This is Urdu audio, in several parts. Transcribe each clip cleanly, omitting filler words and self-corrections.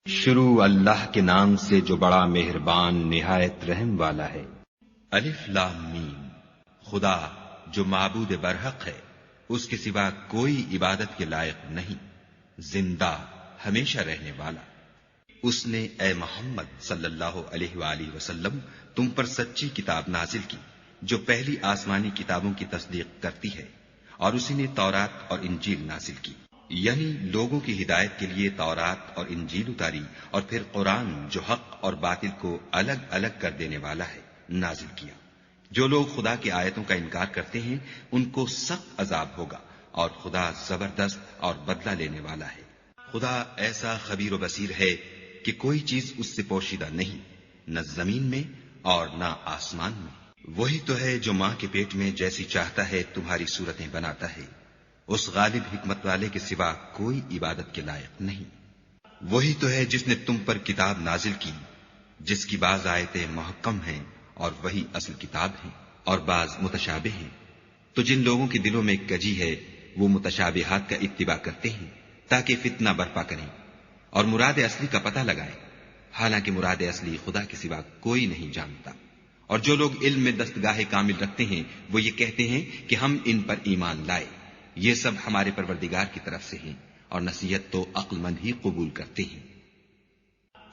شروع اللہ کے نام سے جو بڑا مہربان نہایت رحم والا ہے۔ الف لام میم، خدا جو معبود برحق ہے، اس کے سوا کوئی عبادت کے لائق نہیں، زندہ ہمیشہ رہنے والا۔ اس نے اے محمد صلی اللہ علیہ وآلہ وسلم تم پر سچی کتاب نازل کی جو پہلی آسمانی کتابوں کی تصدیق کرتی ہے، اور اسی نے تورات اور انجیل نازل کی، یعنی لوگوں کی ہدایت کے لیے تورات اور انجیل اتاری، اور پھر قرآن جو حق اور باطل کو الگ الگ کر دینے والا ہے نازل کیا۔ جو لوگ خدا کی آیتوں کا انکار کرتے ہیں ان کو سخت عذاب ہوگا، اور خدا زبردست اور بدلہ لینے والا ہے۔ خدا ایسا خبیر و بصیر ہے کہ کوئی چیز اس سے پوشیدہ نہیں، نہ زمین میں اور نہ آسمان میں۔ وہی تو ہے جو ماں کے پیٹ میں جیسی چاہتا ہے تمہاری صورتیں بناتا ہے، اس غالب حکمت والے کے سوا کوئی عبادت کے لائق نہیں۔ وہی تو ہے جس نے تم پر کتاب نازل کی جس کی بعض آیتیں محکم ہیں اور وہی اصل کتاب ہیں، اور بعض متشابہ ہیں۔ تو جن لوگوں کے دلوں میں کجی ہے وہ متشابہات کا اتباع کرتے ہیں تاکہ فتنہ برپا کریں اور مراد اصلی کا پتہ لگائیں، حالانکہ مراد اصلی خدا کے سوا کوئی نہیں جانتا۔ اور جو لوگ علم میں دستگاہ کامل رکھتے ہیں وہ یہ کہتے ہیں کہ ہم ان پر ایمان لائے، یہ سب ہمارے پروردگار کی طرف سے ہیں، اور نصیحت تو عقل مند ہی قبول کرتے ہیں۔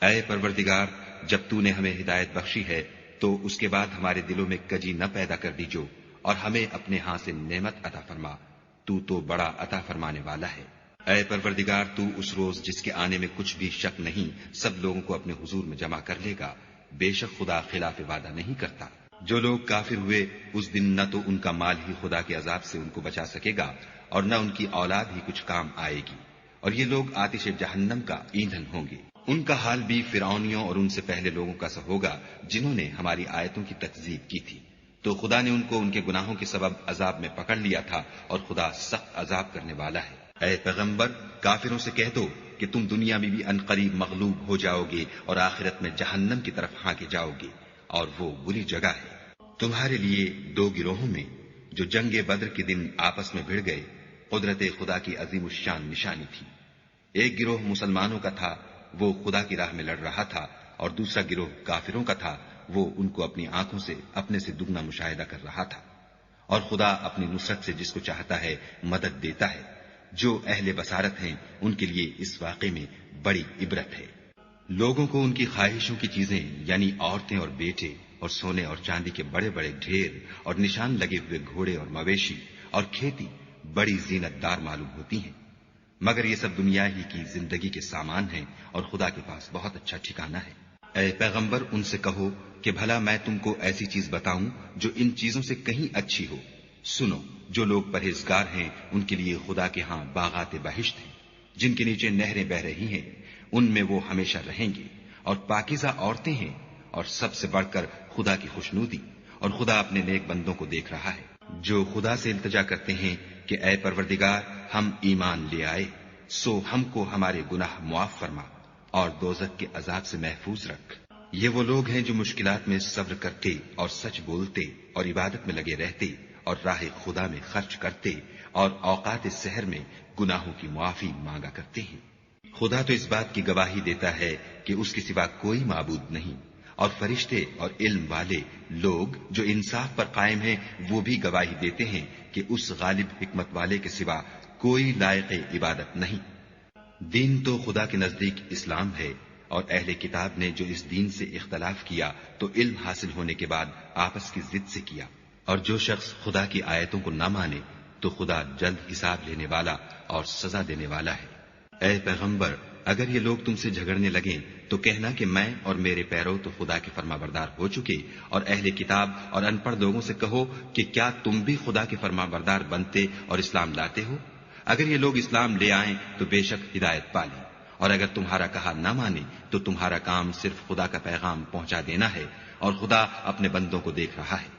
اے پروردگار، جب تو نے ہمیں ہدایت بخشی ہے تو اس کے بعد ہمارے دلوں میں کجی نہ پیدا کر دیجو، اور ہمیں اپنے ہاں سے نعمت عطا فرما، تو بڑا عطا فرمانے والا ہے۔ اے پروردگار، تو اس روز جس کے آنے میں کچھ بھی شک نہیں سب لوگوں کو اپنے حضور میں جمع کر لے گا، بے شک خدا خلاف وعدہ نہیں کرتا۔ جو لوگ کافر ہوئے اس دن نہ تو ان کا مال ہی خدا کے عذاب سے ان کو بچا سکے گا اور نہ ان کی اولاد ہی کچھ کام آئے گی، اور یہ لوگ آتش جہنم کا ایندھن ہوں گے۔ ان کا حال بھی فرعونیوں اور ان سے پہلے لوگوں کا سا ہوگا جنہوں نے ہماری آیتوں کی تکذیب کی تھی، تو خدا نے ان کو ان کے گناہوں کے سبب عذاب میں پکڑ لیا تھا، اور خدا سخت عذاب کرنے والا ہے۔ اے پیغمبر، کافروں سے کہہ دو کہ تم دنیا میں بھی عنقریب مغلوب ہو جاؤ گے اور آخرت میں جہنم کی طرف ہانکے جاؤ گے، اور وہ بری جگہ ہے۔ تمہارے لیے دو گروہوں میں جو جنگ بدر کے دن آپس میں بھڑ گئے قدرت خدا کی عظیم الشان نشانی تھی۔ ایک گروہ مسلمانوں کا تھا، وہ خدا کی راہ میں لڑ رہا تھا، اور دوسرا گروہ کافروں کا تھا، وہ ان کو اپنی آنکھوں سے اپنے سے دگنا مشاہدہ کر رہا تھا۔ اور خدا اپنی نصرت سے جس کو چاہتا ہے مدد دیتا ہے۔ جو اہل بصارت ہیں ان کے لیے اس واقعے میں بڑی عبرت ہے۔ لوگوں کو ان کی خواہشوں کی چیزیں یعنی عورتیں اور بیٹے اور سونے اور چاندی کے بڑے بڑے ڈھیر اور نشان لگے ہوئے گھوڑے اور مویشی اور کھیتی بڑی زینت دار معلوم ہوتی ہیں، مگر یہ سب دنیا ہی کی زندگی کے سامان ہیں، اور خدا کے پاس بہت اچھا ٹھکانہ ہے۔ اے پیغمبر، ان سے کہو کہ بھلا میں تم کو ایسی چیز بتاؤں جو ان چیزوں سے کہیں اچھی ہو۔ سنو، جو لوگ پرہیزگار ہیں ان کے لیے خدا کے ہاں باغات بہشت ہیں جن کے نیچے نہریں بہ رہی ہیں، ان میں وہ ہمیشہ رہیں گے، اور پاکیزہ عورتیں ہیں، اور سب سے بڑھ کر خدا کی خوشنودی، اور خدا اپنے نیک بندوں کو دیکھ رہا ہے جو خدا سے التجا کرتے ہیں کہ اے پروردگار، ہم ایمان لے آئے، سو ہم کو ہمارے گناہ معاف فرما اور دوزخ کے عذاب سے محفوظ رکھ۔ یہ وہ لوگ ہیں جو مشکلات میں صبر کرتے اور سچ بولتے اور عبادت میں لگے رہتے اور راہ خدا میں خرچ کرتے اور اوقات سحر میں گناہوں کی معافی مانگا کرتے ہیں۔ خدا تو اس بات کی گواہی دیتا ہے کہ اس کے سوا کوئی معبود نہیں، اور فرشتے اور علم والے لوگ جو انصاف پر قائم ہیں وہ بھی گواہی دیتے ہیں کہ اس غالب حکمت والے کے سوا کوئی لائق عبادت نہیں۔ دین تو خدا کے نزدیک اسلام ہے، اور اہل کتاب نے جو اس دین سے اختلاف کیا تو علم حاصل ہونے کے بعد آپس کی ضد سے کیا، اور جو شخص خدا کی آیتوں کو نہ مانے تو خدا جلد حساب لینے والا اور سزا دینے والا ہے۔ اے پیغمبر، اگر یہ لوگ تم سے جھگڑنے لگیں تو کہنا کہ میں اور میرے پیرو تو خدا کے فرما بردار ہو چکے، اور اہل کتاب اور ان پڑھ لوگوں سے کہو کہ کیا تم بھی خدا کے فرما بردار بنتے اور اسلام لاتے ہو؟ اگر یہ لوگ اسلام لے آئیں تو بے شک ہدایت پالیں، اور اگر تمہارا کہا نہ مانے تو تمہارا کام صرف خدا کا پیغام پہنچا دینا ہے، اور خدا اپنے بندوں کو دیکھ رہا ہے۔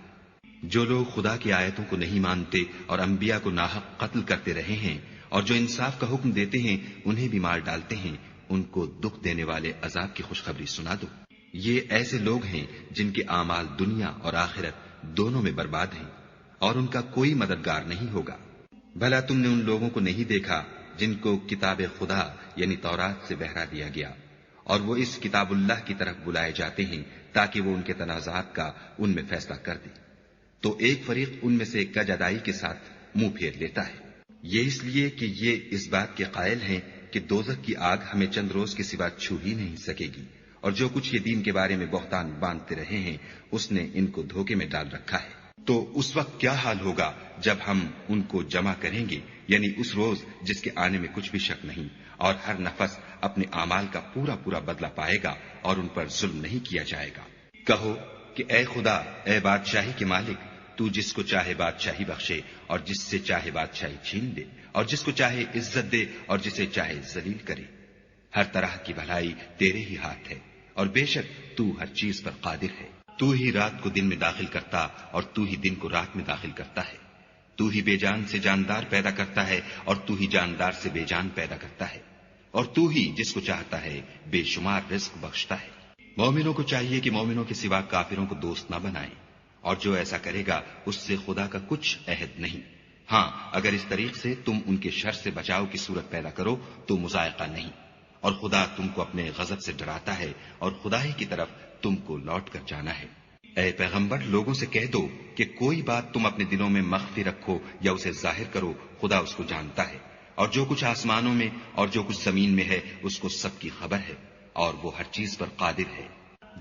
جو لوگ خدا کی آیتوں کو نہیں مانتے اور انبیاء کو ناحق قتل کرتے رہے ہیں، اور جو انصاف کا حکم دیتے ہیں انہیں بھی مار ڈالتے ہیں، ان کو دکھ دینے والے عذاب کی خوشخبری سنا دو۔ یہ ایسے لوگ ہیں جن کے اعمال دنیا اور آخرت دونوں میں برباد ہیں، اور ان کا کوئی مددگار نہیں ہوگا۔ بھلا تم نے ان لوگوں کو نہیں دیکھا جن کو کتاب خدا یعنی تورات سے بہرا دیا گیا، اور وہ اس کتاب اللہ کی طرف بلائے جاتے ہیں تاکہ وہ ان کے تنازعات کا ان میں فیصلہ کر دے، تو ایک فریق ان میں سے کج ادائی کے ساتھ منہ پھیر لیتا ہے۔ یہ اس لیے کہ یہ اس بات کے قائل ہیں کہ دوزخ کی آگ ہمیں چند روز کے سوا چھو ہی نہیں سکے گی، اور جو کچھ یہ دین کے بارے میں بہتان باندھتے رہے ہیں اس نے ان کو دھوکے میں ڈال رکھا ہے۔ تو اس وقت کیا حال ہوگا جب ہم ان کو جمع کریں گے، یعنی اس روز جس کے آنے میں کچھ بھی شک نہیں، اور ہر نفس اپنے اعمال کا پورا پورا بدلہ پائے گا اور ان پر ظلم نہیں کیا جائے گا۔ کہو کہ اے خدا، اے بادشاہی کے مالک، تو جس کو چاہے بادشاہی بخشے اور جس سے چاہے بادشاہی چھین دے، اور جس کو چاہے عزت دے اور جسے چاہے ذلیل کرے۔ ہر طرح کی بھلائی تیرے ہی ہاتھ ہے، اور بے شک تو ہر چیز پر قادر ہے۔ تو ہی رات کو دن میں داخل کرتا اور تو ہی دن کو رات میں داخل کرتا ہے۔ تو ہی بے جان سے جاندار پیدا کرتا ہے اور تو ہی جاندار سے بے جان پیدا کرتا ہے، اور تو ہی جس کو چاہتا ہے بے شمار رزق بخشتا ہے۔ مومنوں کو چاہیے کہ مومنوں کے سوا کافروں کو دوست نہ بنائیں، اور جو ایسا کرے گا اس سے خدا کا کچھ عہد نہیں۔ ہاں، اگر اس طریق سے تم ان کے شر سے بچاؤ کی صورت پیدا کرو تو مذائقہ نہیں، اور خدا تم کو اپنے غضب سے ڈراتا ہے اور خدا ہی کی طرف تم کو لوٹ کر جانا ہے۔ اے پیغمبر، لوگوں سے کہہ دو کہ کوئی بات تم اپنے دلوں میں مخفی رکھو یا اسے ظاہر کرو، خدا اس کو جانتا ہے، اور جو کچھ آسمانوں میں اور جو کچھ زمین میں ہے اس کو سب کی خبر ہے، اور وہ ہر چیز پر قادر ہے۔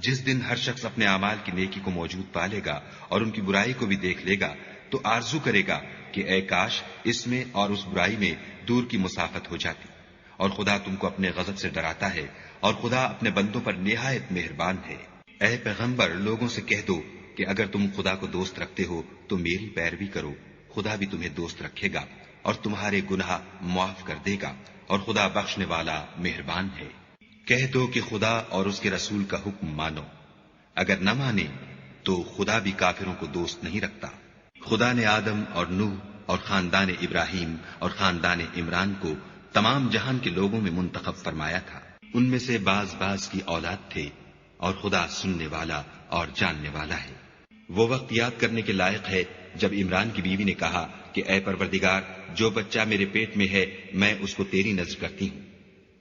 جس دن ہر شخص اپنے اعمال کی نیکی کو موجود پالے گا اور ان کی برائی کو بھی دیکھ لے گا تو آرزو کرے گا کہ اے کاش اس میں اور اس برائی میں دور کی مسافت ہو جاتی، اور خدا تم کو اپنے غضب سے ڈراتا ہے، اور خدا اپنے بندوں پر نہایت مہربان ہے۔ اے پیغمبر، لوگوں سے کہہ دو کہ اگر تم خدا کو دوست رکھتے ہو تو میری پیروی کرو، خدا بھی تمہیں دوست رکھے گا اور تمہارے گناہ معاف کر دے گا، اور خدا بخشنے والا مہربان ہے۔ کہہ دو کہ خدا اور اس کے رسول کا حکم مانو، اگر نہ مانے تو خدا بھی کافروں کو دوست نہیں رکھتا۔ خدا نے آدم اور نوح اور خاندان ابراہیم اور خاندان عمران کو تمام جہان کے لوگوں میں منتخب فرمایا تھا، ان میں سے بعض بعض کی اولاد تھے، اور خدا سننے والا اور جاننے والا ہے۔ وہ وقت یاد کرنے کے لائق ہے جب عمران کی بیوی نے کہا کہ اے پروردگار، جو بچہ میرے پیٹ میں ہے میں اس کو تیری نذر کرتی ہوں،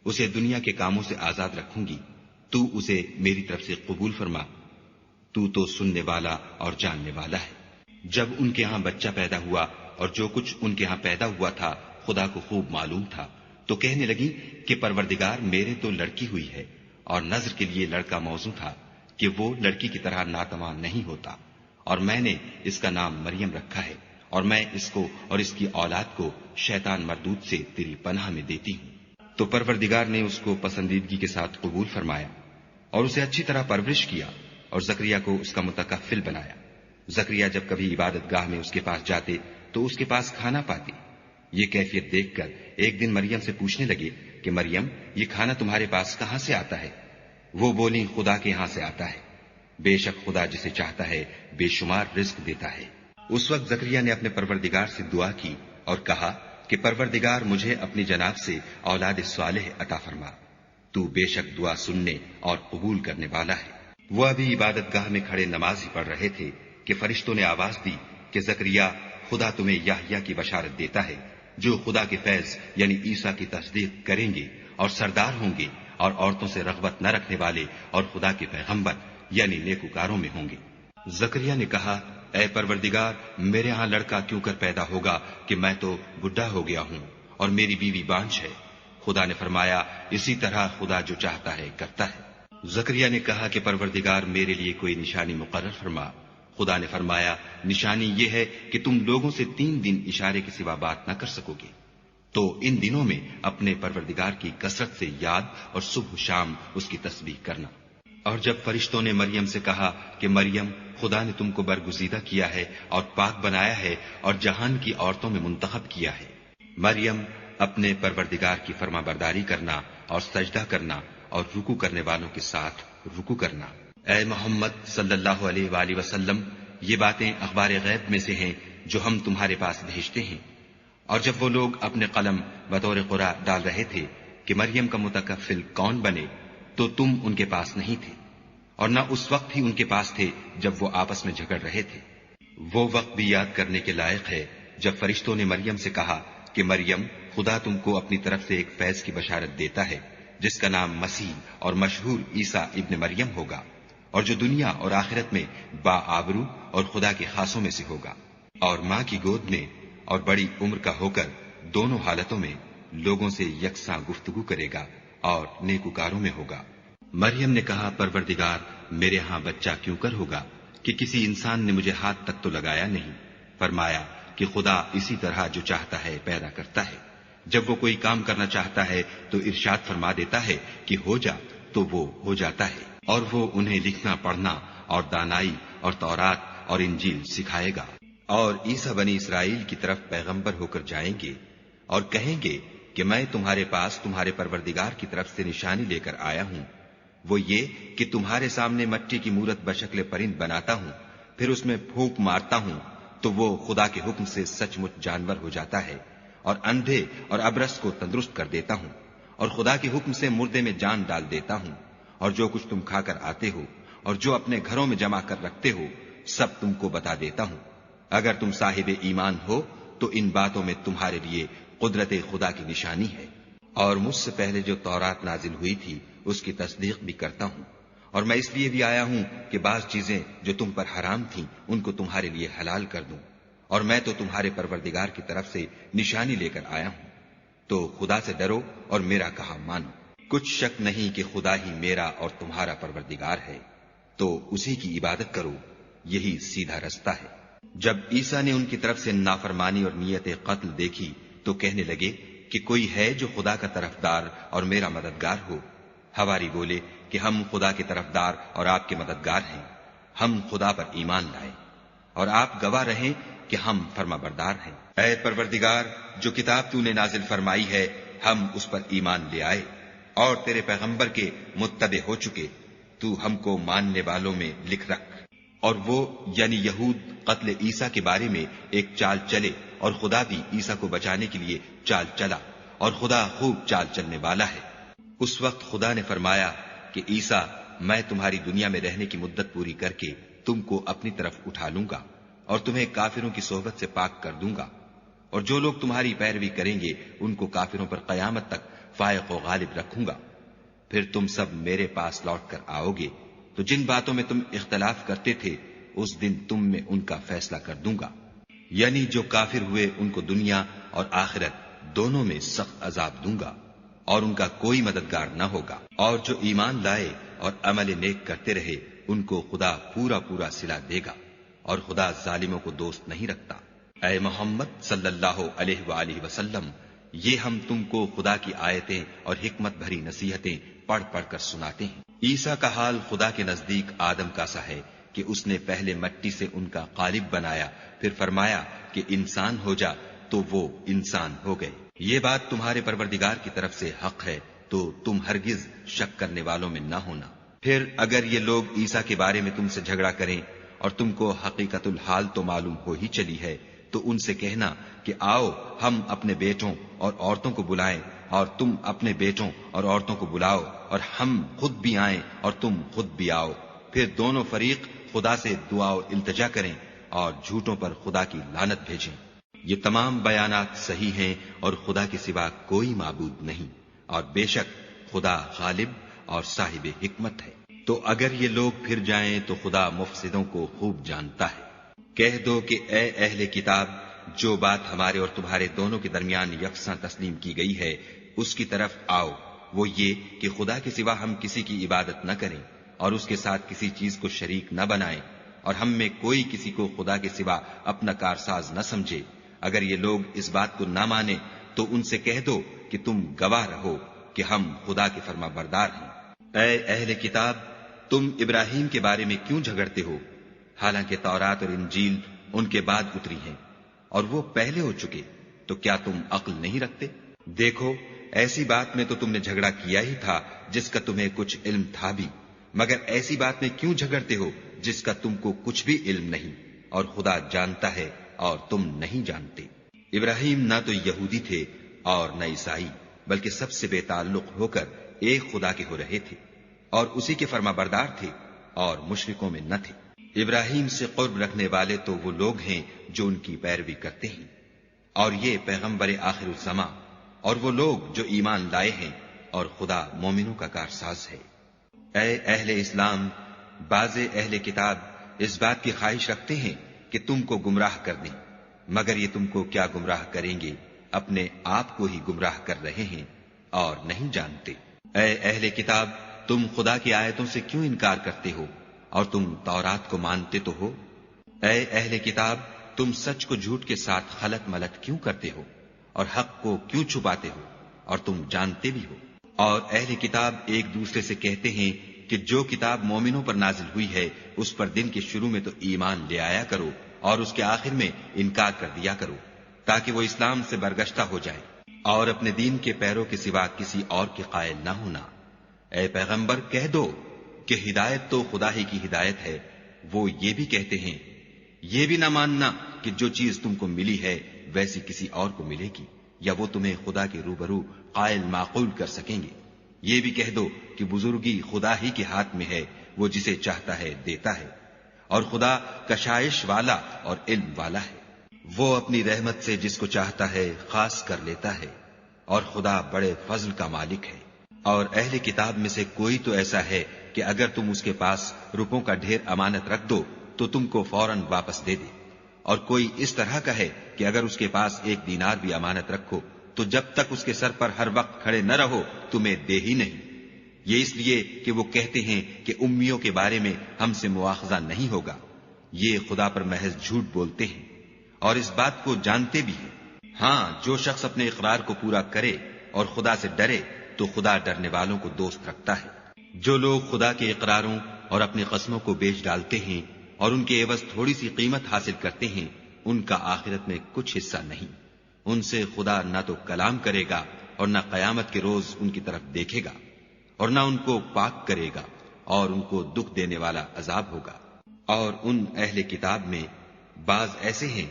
اسے دنیا کے کاموں سے آزاد رکھوں گی، تو اسے میری طرف سے قبول فرما، تو سننے والا اور جاننے والا ہے۔ جب ان کے ہاں بچہ پیدا ہوا اور جو کچھ ان کے ہاں پیدا ہوا تھا خدا کو خوب معلوم تھا، تو کہنے لگی کہ پروردگار، میرے تو لڑکی ہوئی ہے، اور نذر کے لیے لڑکا موزوں تھا کہ وہ لڑکی کی طرح ناتواں نہیں ہوتا، اور میں نے اس کا نام مریم رکھا ہے، اور میں اس کو اور اس کی اولاد کو شیطان مردود سے تیری پناہ میں دیتی ہوں۔ تو پروردگار نے اس کو پسندیدگی کے ساتھ قبول فرمایا اور اسے اچھی طرح پرورش کیا، اور زکریا کو اس کا متکفل بنایا۔ زکریا جب کبھی عبادت گاہ میں اس کے پاس جاتے تو اس کے پاس کھانا پاتے۔ یہ کیفیت دیکھ کر ایک دن مریم سے پوچھنے لگے کہ مریم، یہ کھانا تمہارے پاس کہاں سے آتا ہے؟ وہ بولی، خدا کے ہاں سے آتا ہے، بے شک خدا جسے چاہتا ہے بے شمار رزق دیتا ہے۔ اس وقت زکریا نے اپنے پروردگار سے دعا کی اور کہا کہ پروردگار، مجھے اپنی جناب سے اولاد صالح عطا فرما، تو بے شک دعا سننے اور قبول کرنے والا ہے۔ وہ ابھی عبادت گاہ میں کھڑے نماز ہی پڑھ رہے تھے کہ فرشتوں نے آواز دی کہ زکریا، خدا تمہیں یحییٰ کی بشارت دیتا ہے، جو خدا کے فیض یعنی عیسیٰ کی تصدیق کریں گے اور سردار ہوں گے اور عورتوں سے رغبت نہ رکھنے والے اور خدا کے پیغمبر یعنی نیکوکاروں میں ہوں گے۔ زکریا نے کہا، اے پروردگار، میرے ہاں لڑکا کیوں کر پیدا ہوگا کہ میں تو بڈھا ہو گیا ہوں اور میری بیوی بانجھ ہے۔ خدا نے فرمایا، اسی طرح خدا جو چاہتا ہے کرتا ہے۔ زکریا نے کہا کہ پروردگار، میرے لیے کوئی نشانی مقرر فرما۔ خدا نے فرمایا، نشانی یہ ہے کہ تم لوگوں سے 3 دن اشارے کے سوا بات نہ کر سکو گے، تو ان دنوں میں اپنے پروردگار کی کثرت سے یاد اور صبح و شام اس کی تسبیح کرنا۔ اور جب فرشتوں نے مریم سے کہا کہ مریم، خدا نے تم کو برگزیدہ کیا ہے اور پاک بنایا ہے اور جہان کی عورتوں میں منتخب کیا ہے، مریم، اپنے پروردگار کی فرما برداری کرنا اور سجدہ کرنا اور رکوع کرنے والوں کے ساتھ رکوع کرنا۔ اے محمد صلی اللہ علیہ وآلہ وسلم، یہ باتیں اخبار غیب میں سے ہیں جو ہم تمہارے پاس بھیجتے ہیں۔ اور جب وہ لوگ اپنے قلم بطور قرآ ڈال رہے تھے کہ مریم کا متکفل کون بنے، تو تم ان کے پاس نہیں تھے، اور نہ اس وقت ہی ان کے پاس تھے جب وہ آپس میں جھگڑ رہے تھے۔ وہ وقت بھی یاد کرنے کے لائق ہے جب فرشتوں نے مریم سے کہا کہ مریم، خدا تم کو اپنی طرف سے ایک فیض کی بشارت دیتا ہے جس کا نام مسیح اور مشہور عیسیٰ ابن مریم ہوگا، اور جو دنیا اور آخرت میں با آبرو اور خدا کے خاصوں میں سے ہوگا، اور ماں کی گود میں اور بڑی عمر کا ہو کر دونوں حالتوں میں لوگوں سے یکساں گفتگو کرے گا اور نیکوکاروں میں ہوگا۔ مریم نے کہا، پروردگار، میرے ہاں بچہ کیوں کر ہوگا کہ کسی انسان نے مجھے ہاتھ تک تو لگایا نہیں۔ فرمایا کہ خدا اسی طرح جو چاہتا ہے پیدا کرتا ہے، جب وہ کوئی کام کرنا چاہتا ہے تو ارشاد فرما دیتا ہے کہ ہو جا، تو وہ ہو جاتا ہے، اور وہ انہیں لکھنا پڑھنا اور دانائی اور تورات اور انجیل سکھائے گا۔ اور عیسیٰ بنی اسرائیل کی طرف پیغمبر ہو کر جائیں گے اور کہیں گے کہ میں تمہارے پاس تمہارے پروردگار کی طرف سے نشانی لے کر آیا ہوں، وہ یہ کہ تمہارے سامنے مٹی کی مورت بشکل پرند بناتا ہوں، پھر اس میں پھونک مارتا ہوں تو وہ خدا کے حکم سے سچ مچ جانور ہو جاتا ہے، اور اندھے اور ابرص کو تندرست کر دیتا ہوں، اور خدا کے حکم سے مردے میں جان ڈال دیتا ہوں، اور جو کچھ تم کھا کر آتے ہو اور جو اپنے گھروں میں جمع کر رکھتے ہو سب تم کو بتا دیتا ہوں۔ اگر تم صاحب ایمان ہو تو ان باتوں میں تمہارے لیے قدرت خدا کی نشانی ہے، اور مجھ سے پہلے جو تورات نازل ہوئی تھی اس کی تصدیق بھی کرتا ہوں، اور میں اس لیے بھی آیا ہوں کہ بعض چیزیں جو تم پر حرام تھیں ان کو تمہارے لیے حلال کر دوں، اور میں تو تمہارے پروردگار کی طرف سے نشانی لے کر آیا ہوں، تو خدا سے ڈرو اور میرا کہا مانو۔ کچھ شک نہیں کہ خدا ہی میرا اور تمہارا پروردگار ہے، تو اسی کی عبادت کرو، یہی سیدھا رستہ ہے۔ جب عیسیٰ نے ان کی طرف سے نافرمانی اور نیت قتل دیکھی تو کہنے لگے کہ کوئی ہے جو خدا کا طرفدار اور میرا مددگار ہو؟ حواری بولے کہ ہم خدا کے طرفدار اور آپ کے مددگار ہیں، ہم خدا پر ایمان لائے اور آپ گواہ رہیں کہ ہم فرما بردار ہیں۔ اے پروردگار، جو کتاب تو نے نازل فرمائی ہے ہم اس پر ایمان لے آئے اور تیرے پیغمبر کے متبع ہو چکے، تو ہم کو ماننے والوں میں لکھ رکھ۔ اور وہ یعنی یہود قتل عیسیٰ کے بارے میں ایک چال چلے، اور خدا بھی عیسیٰ کو بچانے کے لیے چال چلا، اور خدا خوب چال چلنے والا ہے۔ اس وقت خدا نے فرمایا کہ عیسیٰ، میں تمہاری دنیا میں رہنے کی مدت پوری کر کے تم کو اپنی طرف اٹھا لوں گا اور تمہیں کافروں کی صحبت سے پاک کر دوں گا، اور جو لوگ تمہاری پیروی کریں گے ان کو کافروں پر قیامت تک فائق و غالب رکھوں گا۔ پھر تم سب میرے پاس لوٹ کر آؤ گے تو جن باتوں میں تم اختلاف کرتے تھے اس دن تم میں ان کا فیصلہ کر دوں گا، یعنی جو کافر ہوئے ان کو دنیا اور آخرت دونوں میں سخت عذاب دوں گا، اور ان کا کوئی مددگار نہ ہوگا۔ اور جو ایمان لائے اور عمل نیک کرتے رہے ان کو خدا پورا پورا صلہ دے گا، اور خدا ظالموں کو دوست نہیں رکھتا۔ اے محمد صلی اللہ علیہ وآلہ وسلم، یہ ہم تم کو خدا کی آیتیں اور حکمت بھری نصیحتیں پڑھ پڑھ کر سناتے ہیں۔ عیسیٰ کا حال خدا کے نزدیک آدم کا سا ہے کہ اس نے پہلے مٹی سے ان کا قالب بنایا، پھر فرمایا کہ انسان ہو جا، تو وہ انسان ہو گئے۔ یہ بات تمہارے پروردگار کی طرف سے حق ہے، تو تم ہرگز شک کرنے والوں میں نہ ہونا۔ پھر اگر یہ لوگ عیسیٰ کے بارے میں تم سے جھگڑا کریں اور تم کو حقیقت الحال تو معلوم ہو ہی چلی ہے، تو ان سے کہنا کہ آؤ ہم اپنے بیٹوں اور عورتوں کو بلائیں اور تم اپنے بیٹوں اور عورتوں کو بلاؤ، اور ہم خود بھی آئیں اور تم خود بھی آؤ، پھر دونوں فریق خدا سے دعا و التجا کریں اور جھوٹوں پر خدا کی لعنت بھیجیں۔ یہ تمام بیانات صحیح ہیں اور خدا کے سوا کوئی معبود نہیں، اور بے شک خدا غالب اور صاحب حکمت ہے۔ تو اگر یہ لوگ پھر جائیں تو خدا مفسدوں کو خوب جانتا ہے۔ کہہ دو کہ اے اہل کتاب، جو بات ہمارے اور تمہارے دونوں کے درمیان یکساں تسلیم کی گئی ہے اس کی طرف آؤ، وہ یہ کہ خدا کے سوا ہم کسی کی عبادت نہ کریں اور اس کے ساتھ کسی چیز کو شریک نہ بنائیں، اور ہم میں کوئی کسی کو خدا کے سوا اپنا کارساز نہ سمجھے۔ اگر یہ لوگ اس بات کو نہ مانیں تو ان سے کہہ دو کہ تم گواہ رہو کہ ہم خدا کے فرما بردار ہیں۔ اے اہل کتاب، تم ابراہیم کے بارے میں کیوں جھگڑتے ہو، حالانکہ تورات اور انجیل ان کے بعد اتری ہیں اور وہ پہلے ہو چکے، تو کیا تم عقل نہیں رکھتے؟ دیکھو، ایسی بات میں تو تم نے جھگڑا کیا ہی تھا جس کا تمہیں کچھ علم تھا بھی، مگر ایسی بات میں کیوں جھگڑتے ہو جس کا تم کو کچھ بھی علم نہیں، اور خدا جانتا ہے اور تم نہیں جانتے۔ ابراہیم نہ تو یہودی تھے اور نہ عیسائی، بلکہ سب سے بے تعلق ہو کر ایک خدا کے ہو رہے تھے، اور اسی کے فرما بردار تھے اور مشرکوں میں نہ تھے۔ ابراہیم سے قرب رکھنے والے تو وہ لوگ ہیں جو ان کی پیروی کرتے ہیں، اور یہ پیغمبر آخر الزماں، اور وہ لوگ جو ایمان لائے ہیں اور خدا مومنوں کا کارساز ہے۔ اے اہل اسلام، بعض اہل کتاب اس بات کی خواہش رکھتے ہیں کہ تم کو گمراہ کر دیں، مگر یہ تم کو کیا گمراہ کریں گے، اپنے آپ کو ہی گمراہ کر رہے ہیں اور نہیں جانتے۔ اے اہل کتاب، تم خدا کی آیتوں سے کیوں انکار کرتے ہو اور تم تورات کو مانتے تو ہو؟ اے اہل کتاب، تم سچ کو جھوٹ کے ساتھ خلط ملط کیوں کرتے ہو اور حق کو کیوں چھپاتے ہو اور تم جانتے بھی ہو؟ اور اہل کتاب ایک دوسرے سے کہتے ہیں کہ جو کتاب مومنوں پر نازل ہوئی ہے اس پر دن کے شروع میں تو ایمان لے آیا کرو اور اس کے آخر میں انکار کر دیا کرو، تاکہ وہ اسلام سے برگشتہ ہو جائے اور اپنے دین کے پیروں کے سوا کسی اور کے قائل نہ ہونا۔ اے پیغمبر، کہہ دو کہ ہدایت تو خدا ہی کی ہدایت ہے۔ وہ یہ بھی کہتے ہیں یہ بھی نہ ماننا کہ جو چیز تم کو ملی ہے ویسی کسی اور کو ملے گی، یا وہ تمہیں خدا کے روبرو قائل معقول کر سکیں گے۔ یہ بھی کہہ دو کہ بزرگی خدا ہی کے ہاتھ میں ہے، وہ جسے چاہتا ہے دیتا ہے، اور خدا کشائش والا اور علم والا ہے۔ وہ اپنی رحمت سے جس کو چاہتا ہے خاص کر لیتا ہے، اور خدا بڑے فضل کا مالک ہے۔ اور اہل کتاب میں سے کوئی تو ایسا ہے کہ اگر تم اس کے پاس روپوں کا ڈھیر امانت رکھ دو تو تم کو فوراً واپس دے دے، اور کوئی اس طرح کا ہے کہ اگر اس کے پاس 1 دینار بھی امانت رکھو تو جب تک اس کے سر پر ہر وقت کھڑے نہ رہو تمہیں دے ہی نہیں۔ یہ اس لیے کہ وہ کہتے ہیں کہ امیوں کے بارے میں ہم سے مواخذہ نہیں ہوگا۔ یہ خدا پر محض جھوٹ بولتے ہیں اور اس بات کو جانتے بھی ہیں۔ ہاں، جو شخص اپنے اقرار کو پورا کرے اور خدا سے ڈرے تو خدا ڈرنے والوں کو دوست رکھتا ہے۔ جو لوگ خدا کے اقراروں اور اپنی قسموں کو بیچ ڈالتے ہیں اور ان کے عوض تھوڑی سی قیمت حاصل کرتے ہیں، ان کا آخرت میں کچھ حصہ نہیں۔ ان سے خدا نہ تو کلام کرے گا اور نہ قیامت کے روز ان کی طرف دیکھے گا، اور نہ ان کو پاک کرے گا، اور ان کو دکھ دینے والا عذاب ہوگا۔ اور ان اہل کتاب میں بعض ایسے ہیں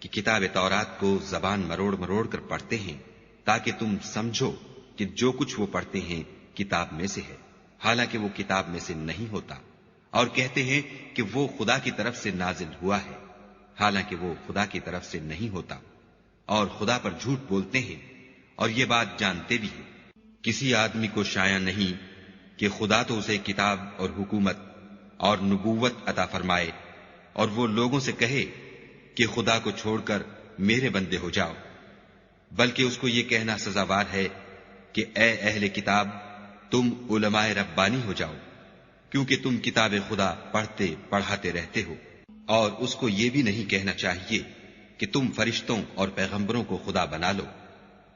کہ کتاب تورات کو زبان مروڑ مروڑ کر پڑھتے ہیں تاکہ تم سمجھو کہ جو کچھ وہ پڑھتے ہیں کتاب میں سے ہے، حالانکہ وہ کتاب میں سے نہیں ہوتا، اور کہتے ہیں کہ وہ خدا کی طرف سے نازل ہوا ہے، حالانکہ وہ خدا کی طرف سے نہیں ہوتا، اور خدا پر جھوٹ بولتے ہیں اور یہ بات جانتے بھی ہیں۔ کسی آدمی کو شایع نہیں کہ خدا تو اسے کتاب اور حکومت اور نبوت عطا فرمائے اور وہ لوگوں سے کہے کہ خدا کو چھوڑ کر میرے بندے ہو جاؤ، بلکہ اس کو یہ کہنا سزاوار ہے کہ اے اہل کتاب، تم علماء ربانی ہو جاؤ، کیونکہ تم کتاب خدا پڑھتے پڑھاتے رہتے ہو۔ اور اس کو یہ بھی نہیں کہنا چاہیے کہ تم فرشتوں اور پیغمبروں کو خدا بنا لو۔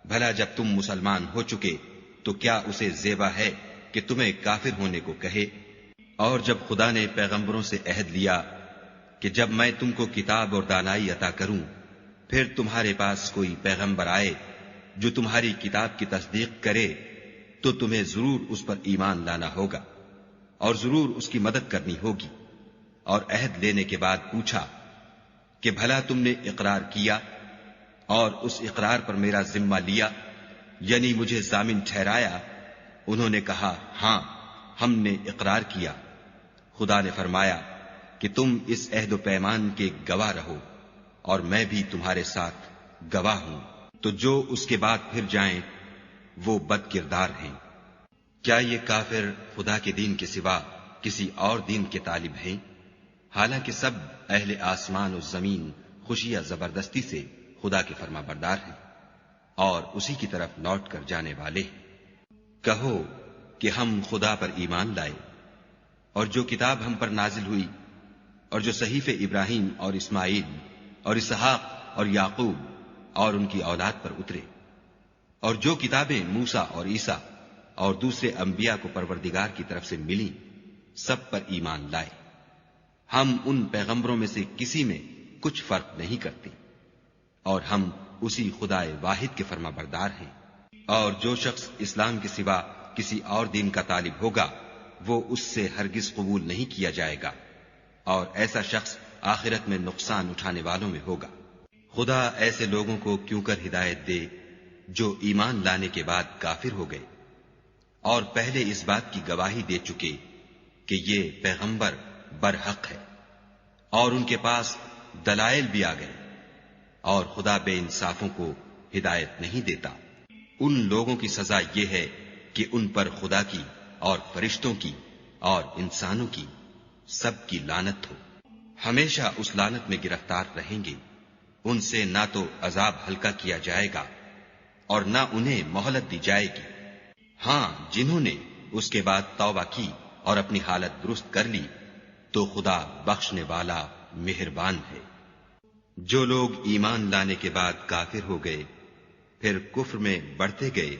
بھلا جب تم مسلمان ہو چکے تو کیا اسے زیبا ہے کہ تمہیں کافر ہونے کو کہے؟ اور جب خدا نے پیغمبروں سے عہد لیا کہ جب میں تم کو کتاب اور دانائی عطا کروں، پھر تمہارے پاس کوئی پیغمبر آئے جو تمہاری کتاب کی تصدیق کرے تو تمہیں ضرور اس پر ایمان لانا ہوگا اور ضرور اس کی مدد کرنی ہوگی۔ اور عہد لینے کے بعد پوچھا کہ بھلا تم نے اقرار کیا اور اس اقرار پر میرا ذمہ لیا، یعنی مجھے ضامن ٹھہرایا؟ انہوں نے کہا ہاں، ہم نے اقرار کیا۔ خدا نے فرمایا کہ تم اس عہد و پیمان کے گواہ رہو اور میں بھی تمہارے ساتھ گواہ ہوں۔ تو جو اس کے بعد پھر جائیں وہ بد کردار ہیں۔ کیا یہ کافر خدا کے دین کے سوا کسی اور دین کے طالب ہیں؟ حالانکہ سب اہل آسمان و زمین خوشی یا زبردستی سے خدا کے فرما بردار ہیں اور اسی کی طرف لوٹ کر جانے والے ہیں۔ کہو کہ ہم خدا پر ایمان لائے اور جو کتاب ہم پر نازل ہوئی اور جو صحیفے ابراہیم اور اسماعیل اور اسحاق اور یعقوب اور ان کی اولاد پر اترے، اور جو کتابیں موسیٰ اور عیسیٰ اور دوسرے انبیاء کو پروردگار کی طرف سے ملی، سب پر ایمان لائے۔ ہم ان پیغمبروں میں سے کسی میں کچھ فرق نہیں کرتے، اور ہم اسی خدا واحد کے فرما بردار ہیں۔ اور جو شخص اسلام کے سوا کسی اور دین کا طالب ہوگا وہ اس سے ہرگز قبول نہیں کیا جائے گا، اور ایسا شخص آخرت میں نقصان اٹھانے والوں میں ہوگا۔ خدا ایسے لوگوں کو کیوں کر ہدایت دے جو ایمان لانے کے بعد کافر ہو گئے اور پہلے اس بات کی گواہی دے چکے کہ یہ پیغمبر برحق ہے، اور ان کے پاس دلائل بھی آ گئے، اور خدا بے انصافوں کو ہدایت نہیں دیتا۔ ان لوگوں کی سزا یہ ہے کہ ان پر خدا کی اور فرشتوں کی اور انسانوں کی سب کی لعنت ہو، ہمیشہ اس لعنت میں گرفتار رہیں گے۔ ان سے نہ تو عذاب ہلکا کیا جائے گا اور نہ انہیں مہلت دی جائے گی۔ ہاں، جنہوں نے اس کے بعد توبہ کی اور اپنی حالت درست کر لی تو خدا بخشنے والا مہربان ہے۔ جو لوگ ایمان لانے کے بعد کافر ہو گئے پھر کفر میں بڑھتے گئے،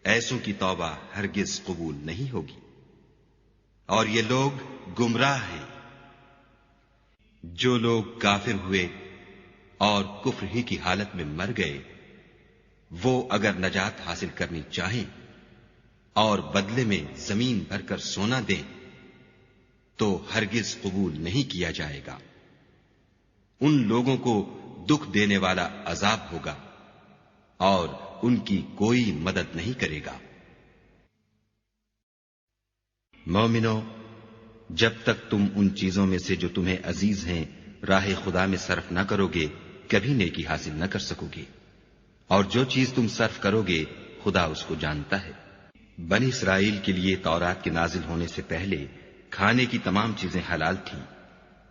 ایسوں کی توبہ ہرگز قبول نہیں ہوگی، اور یہ لوگ گمراہ ہیں۔ جو لوگ کافر ہوئے اور کفر ہی کی حالت میں مر گئے، وہ اگر نجات حاصل کرنی چاہیں اور بدلے میں زمین بھر کر سونا دیں تو ہرگز قبول نہیں کیا جائے گا۔ ان لوگوں کو دکھ دینے والا عذاب ہوگا اور ان کی کوئی مدد نہیں کرے گا۔ مومنو، جب تک تم ان چیزوں میں سے جو تمہیں عزیز ہیں راہ خدا میں صرف نہ کرو گے کبھی نیکی حاصل نہ کر سکو گے، اور جو چیز تم صرف کرو گے خدا اس کو جانتا ہے۔ بنی اسرائیل کے لیے تورات کے نازل ہونے سے پہلے کھانے کی تمام چیزیں حلال تھیں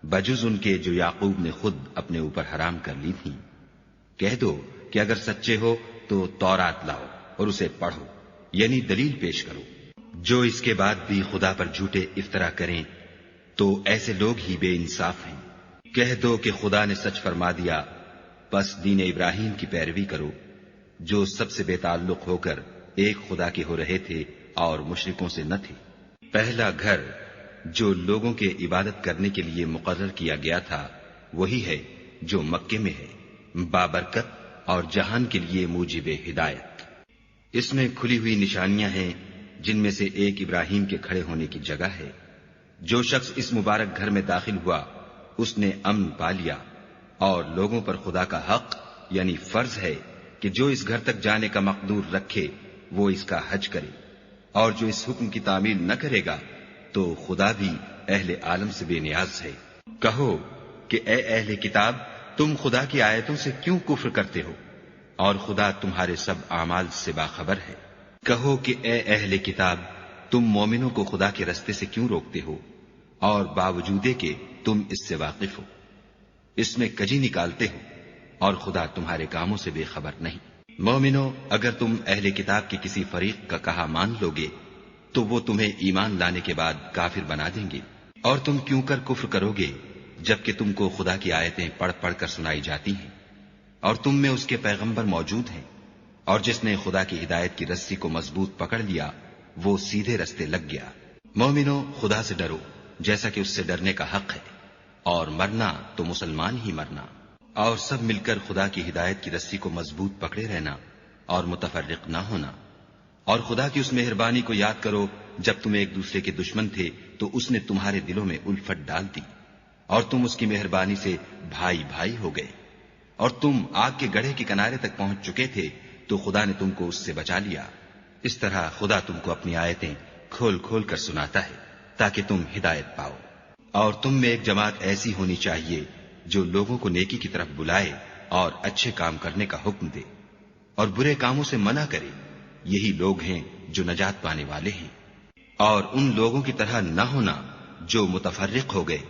بجز ان کے جو یعقوب نے خود اپنے اوپر حرام کر لی تھیں۔ کہہ دو کہ اگر سچے ہو تو تورات لاؤ اور اسے پڑھو، یعنی دلیل پیش کرو۔ جو اس کے بعد بھی خدا پر جھوٹے افطرا کریں تو ایسے لوگ ہی بے انصاف ہیں۔ کہہ دو کہ خدا نے سچ فرما دیا، پس دین ابراہیم کی پیروی کرو، جو سب سے بے تعلق ہو کر ایک خدا کے ہو رہے تھے اور مشرکوں سے نہ تھے۔ پہلا گھر جو لوگوں کے عبادت کرنے کے لیے مقرر کیا گیا تھا وہی ہے جو مکے میں ہے، بابرکت اور جہان کے لیے موجب ہدایت۔ اس میں کھلی ہوئی نشانیاں ہیں جن میں سے ایک ابراہیم کے کھڑے ہونے کی جگہ ہے۔ جو شخص اس مبارک گھر میں داخل ہوا اس نے امن پا لیا، اور لوگوں پر خدا کا حق یعنی فرض ہے کہ جو اس گھر تک جانے کا مقدور رکھے وہ اس کا حج کرے، اور جو اس حکم کی تعمیل نہ کرے گا تو خدا بھی اہل عالم سے بے نیاز ہے۔ کہو کہ اے اہل کتاب، تم خدا کی آیتوں سے کیوں کفر کرتے ہو اور خدا تمہارے سب اعمال سے باخبر ہے۔ کہو کہ اے اہل کتاب، تم مومنوں کو خدا کے رستے سے کیوں روکتے ہو اور باوجود کہ تم اس سے واقف ہو، اس میں کجی نکالتے ہو اور خدا تمہارے کاموں سے بے خبر نہیں۔ مومنو، اگر تم اہل کتاب کے کسی فریق کا کہا مان لو گے تو وہ تمہیں ایمان لانے کے بعد کافر بنا دیں گے، اور تم کیوں کر کفر کرو گے جبکہ تم کو خدا کی آیتیں پڑھ پڑھ کر سنائی جاتی ہیں اور تم میں اس کے پیغمبر موجود ہیں، اور جس نے خدا کی ہدایت کی رسی کو مضبوط پکڑ لیا وہ سیدھے رستے لگ گیا۔ مومنو، خدا سے ڈرو جیسا کہ اس سے ڈرنے کا حق ہے، اور مرنا تو مسلمان ہی مرنا، اور سب مل کر خدا کی ہدایت کی رسی کو مضبوط پکڑے رہنا اور متفرق نہ ہونا۔ اور خدا کی اس مہربانی کو یاد کرو جب تم ایک دوسرے کے دشمن تھے تو اس نے تمہارے دلوں میں الفت ڈال دی اور تم اس کی مہربانی سے بھائی بھائی ہو گئے، اور تم آگ کے گڑھے کے کنارے تک پہنچ چکے تھے تو خدا نے تم کو اس سے بچا لیا۔ اس طرح خدا تم کو اپنی آیتیں کھول کھول کر سناتا ہے تاکہ تم ہدایت پاؤ۔ اور تم میں ایک جماعت ایسی ہونی چاہیے جو لوگوں کو نیکی کی طرف بلائے اور اچھے کام کرنے کا حکم دے اور برے کاموں سے منع کرے، یہی لوگ ہیں جو نجات پانے والے ہیں۔ اور ان لوگوں کی طرح نہ ہونا جو متفرق ہو گئے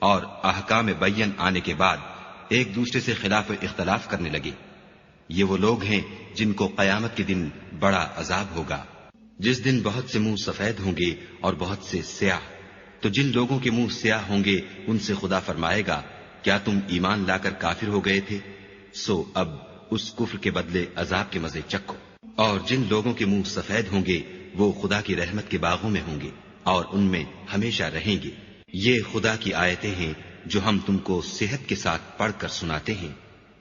اور احکام بین آنے کے بعد ایک دوسرے سے خلاف اختلاف کرنے لگے۔ یہ وہ لوگ ہیں جن کو قیامت کے دن بڑا عذاب ہوگا، جس دن بہت سے منہ سفید ہوں گے اور بہت سے سیاہ۔ تو جن لوگوں کے منہ سیاہ ہوں گے ان سے خدا فرمائے گا، کیا تم ایمان لا کر کافر ہو گئے تھے؟ سو اب اس کفر کے بدلے عذاب کے مزے چکھو۔ اور جن لوگوں کے منہ سفید ہوں گے وہ خدا کی رحمت کے باغوں میں ہوں گے اور ان میں ہمیشہ رہیں گے۔ یہ خدا کی آیتیں ہیں جو ہم تم کو صحت کے ساتھ پڑھ کر سناتے ہیں،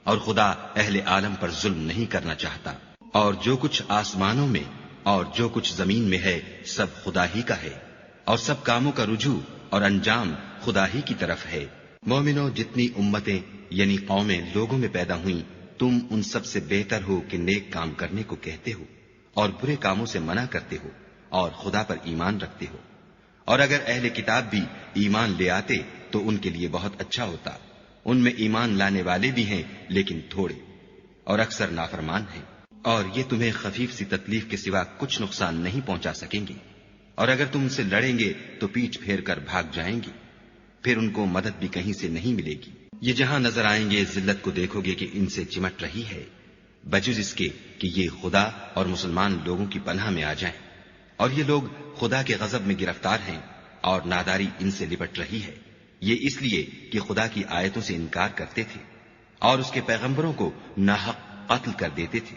اور خدا اہل عالم پر ظلم نہیں کرنا چاہتا۔ اور جو کچھ آسمانوں میں اور جو کچھ زمین میں ہے سب خدا ہی کا ہے، اور سب کاموں کا رجوع اور انجام خدا ہی کی طرف ہے۔ مومنو، جتنی امتیں یعنی قومیں لوگوں میں پیدا ہوئیں تم ان سب سے بہتر ہو کہ نیک کام کرنے کو کہتے ہو اور برے کاموں سے منع کرتے ہو اور خدا پر ایمان رکھتے ہو۔ اور اگر اہل کتاب بھی ایمان لے آتے تو ان کے لیے بہت اچھا ہوتا، ان میں ایمان لانے والے بھی ہیں لیکن تھوڑے، اور اکثر نافرمان ہیں۔ اور یہ تمہیں خفیف سی تکلیف کے سوا کچھ نقصان نہیں پہنچا سکیں گے، اور اگر تم ان سے لڑیں گے تو پیٹھ پھیر کر بھاگ جائیں گے، پھر ان کو مدد بھی کہیں سے نہیں ملے گی۔ یہ جہاں نظر آئیں گے ذلت کو دیکھو گے کہ ان سے چمٹ رہی ہے، بجز اس کے کہ یہ خدا اور مسلمان لوگوں کی پناہ میں آ جائیں، اور یہ لوگ خدا کے غضب میں گرفتار ہیں اور ناداری ان سے لپٹ رہی ہے۔ یہ اس لیے کہ خدا کی آیتوں سے انکار کرتے تھے اور اس کے پیغمبروں کو ناحق قتل کر دیتے تھے،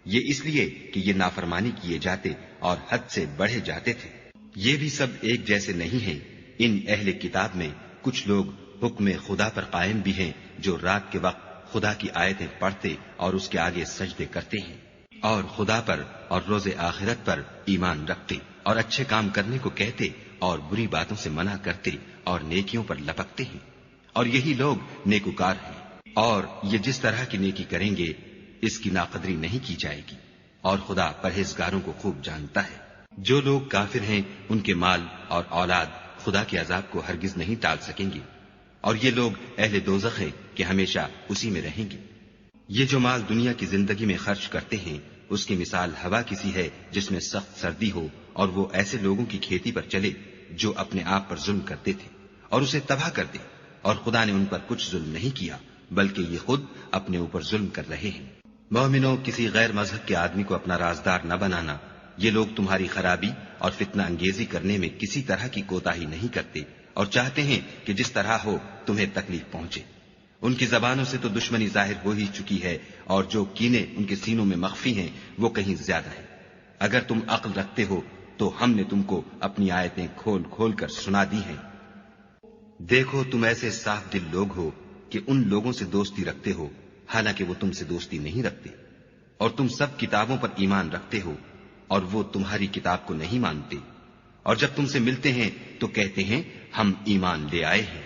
یہ اس لیے کہ یہ نافرمانی کیے جاتے اور حد سے بڑھے جاتے تھے۔ یہ بھی سب ایک جیسے نہیں ہیں۔ ان اہل کتاب میں کچھ لوگ حکم خدا پر قائم بھی ہیں، جو رات کے وقت خدا کی آیتیں پڑھتے اور اس کے آگے سجدے کرتے ہیں، اور خدا پر اور روز آخرت پر ایمان رکھتے اور اچھے کام کرنے کو کہتے اور بری باتوں سے منع کرتے اور نیکیوں پر لپکتے ہیں، اور یہی لوگ نیکوکار ہیں۔ اور یہ جس طرح کی نیکی کریں گے اس کی ناقدری نہیں کی جائے گی، اور خدا پرہیزگاروں کو خوب جانتا ہے۔ جو لوگ کافر ہیں ان کے مال اور اولاد خدا کے عذاب کو ہرگز نہیں ٹال سکیں گے، اور یہ لوگ اہل دوزخ ہیں کہ ہمیشہ اسی میں رہیں گے۔ یہ جو مال دنیا کی زندگی میں خرچ کرتے ہیں اس کی مثال ہوا کسی ہے جس میں سخت سردی ہو، اور وہ ایسے لوگوں کی کھیتی پر چلے جو اپنے آپ پر ظلم کرتے تھے اور اسے تباہ کر دے، اور خدا نے ان پر کچھ ظلم نہیں کیا بلکہ یہ خود اپنے اوپر ظلم کر رہے ہیں۔ مومنوں، کسی غیر مذہب کے آدمی کو اپنا رازدار نہ بنانا۔ یہ لوگ تمہاری خرابی اور فتنہ انگیزی کرنے میں کسی طرح کی کوتاہی نہیں کرتے اور چاہتے ہیں کہ جس طرح ہو تمہیں تکلیف پہنچے۔ ان کی زبانوں سے تو دشمنی ظاہر ہو ہی چکی ہے، اور جو کینے ان کے سینوں میں مخفی ہیں وہ کہیں زیادہ ہیں۔ اگر تم عقل رکھتے ہو تو ہم نے تم کو اپنی آیتیں کھول کھول کر سنا دی ہیں۔ دیکھو، تم ایسے صاف دل لوگ ہو کہ ان لوگوں سے دوستی رکھتے ہو حالانکہ وہ تم سے دوستی نہیں رکھتے، اور تم سب کتابوں پر ایمان رکھتے ہو اور وہ تمہاری کتاب کو نہیں مانتے، اور جب تم سے ملتے ہیں تو کہتے ہیں ہم ایمان لے آئے ہیں،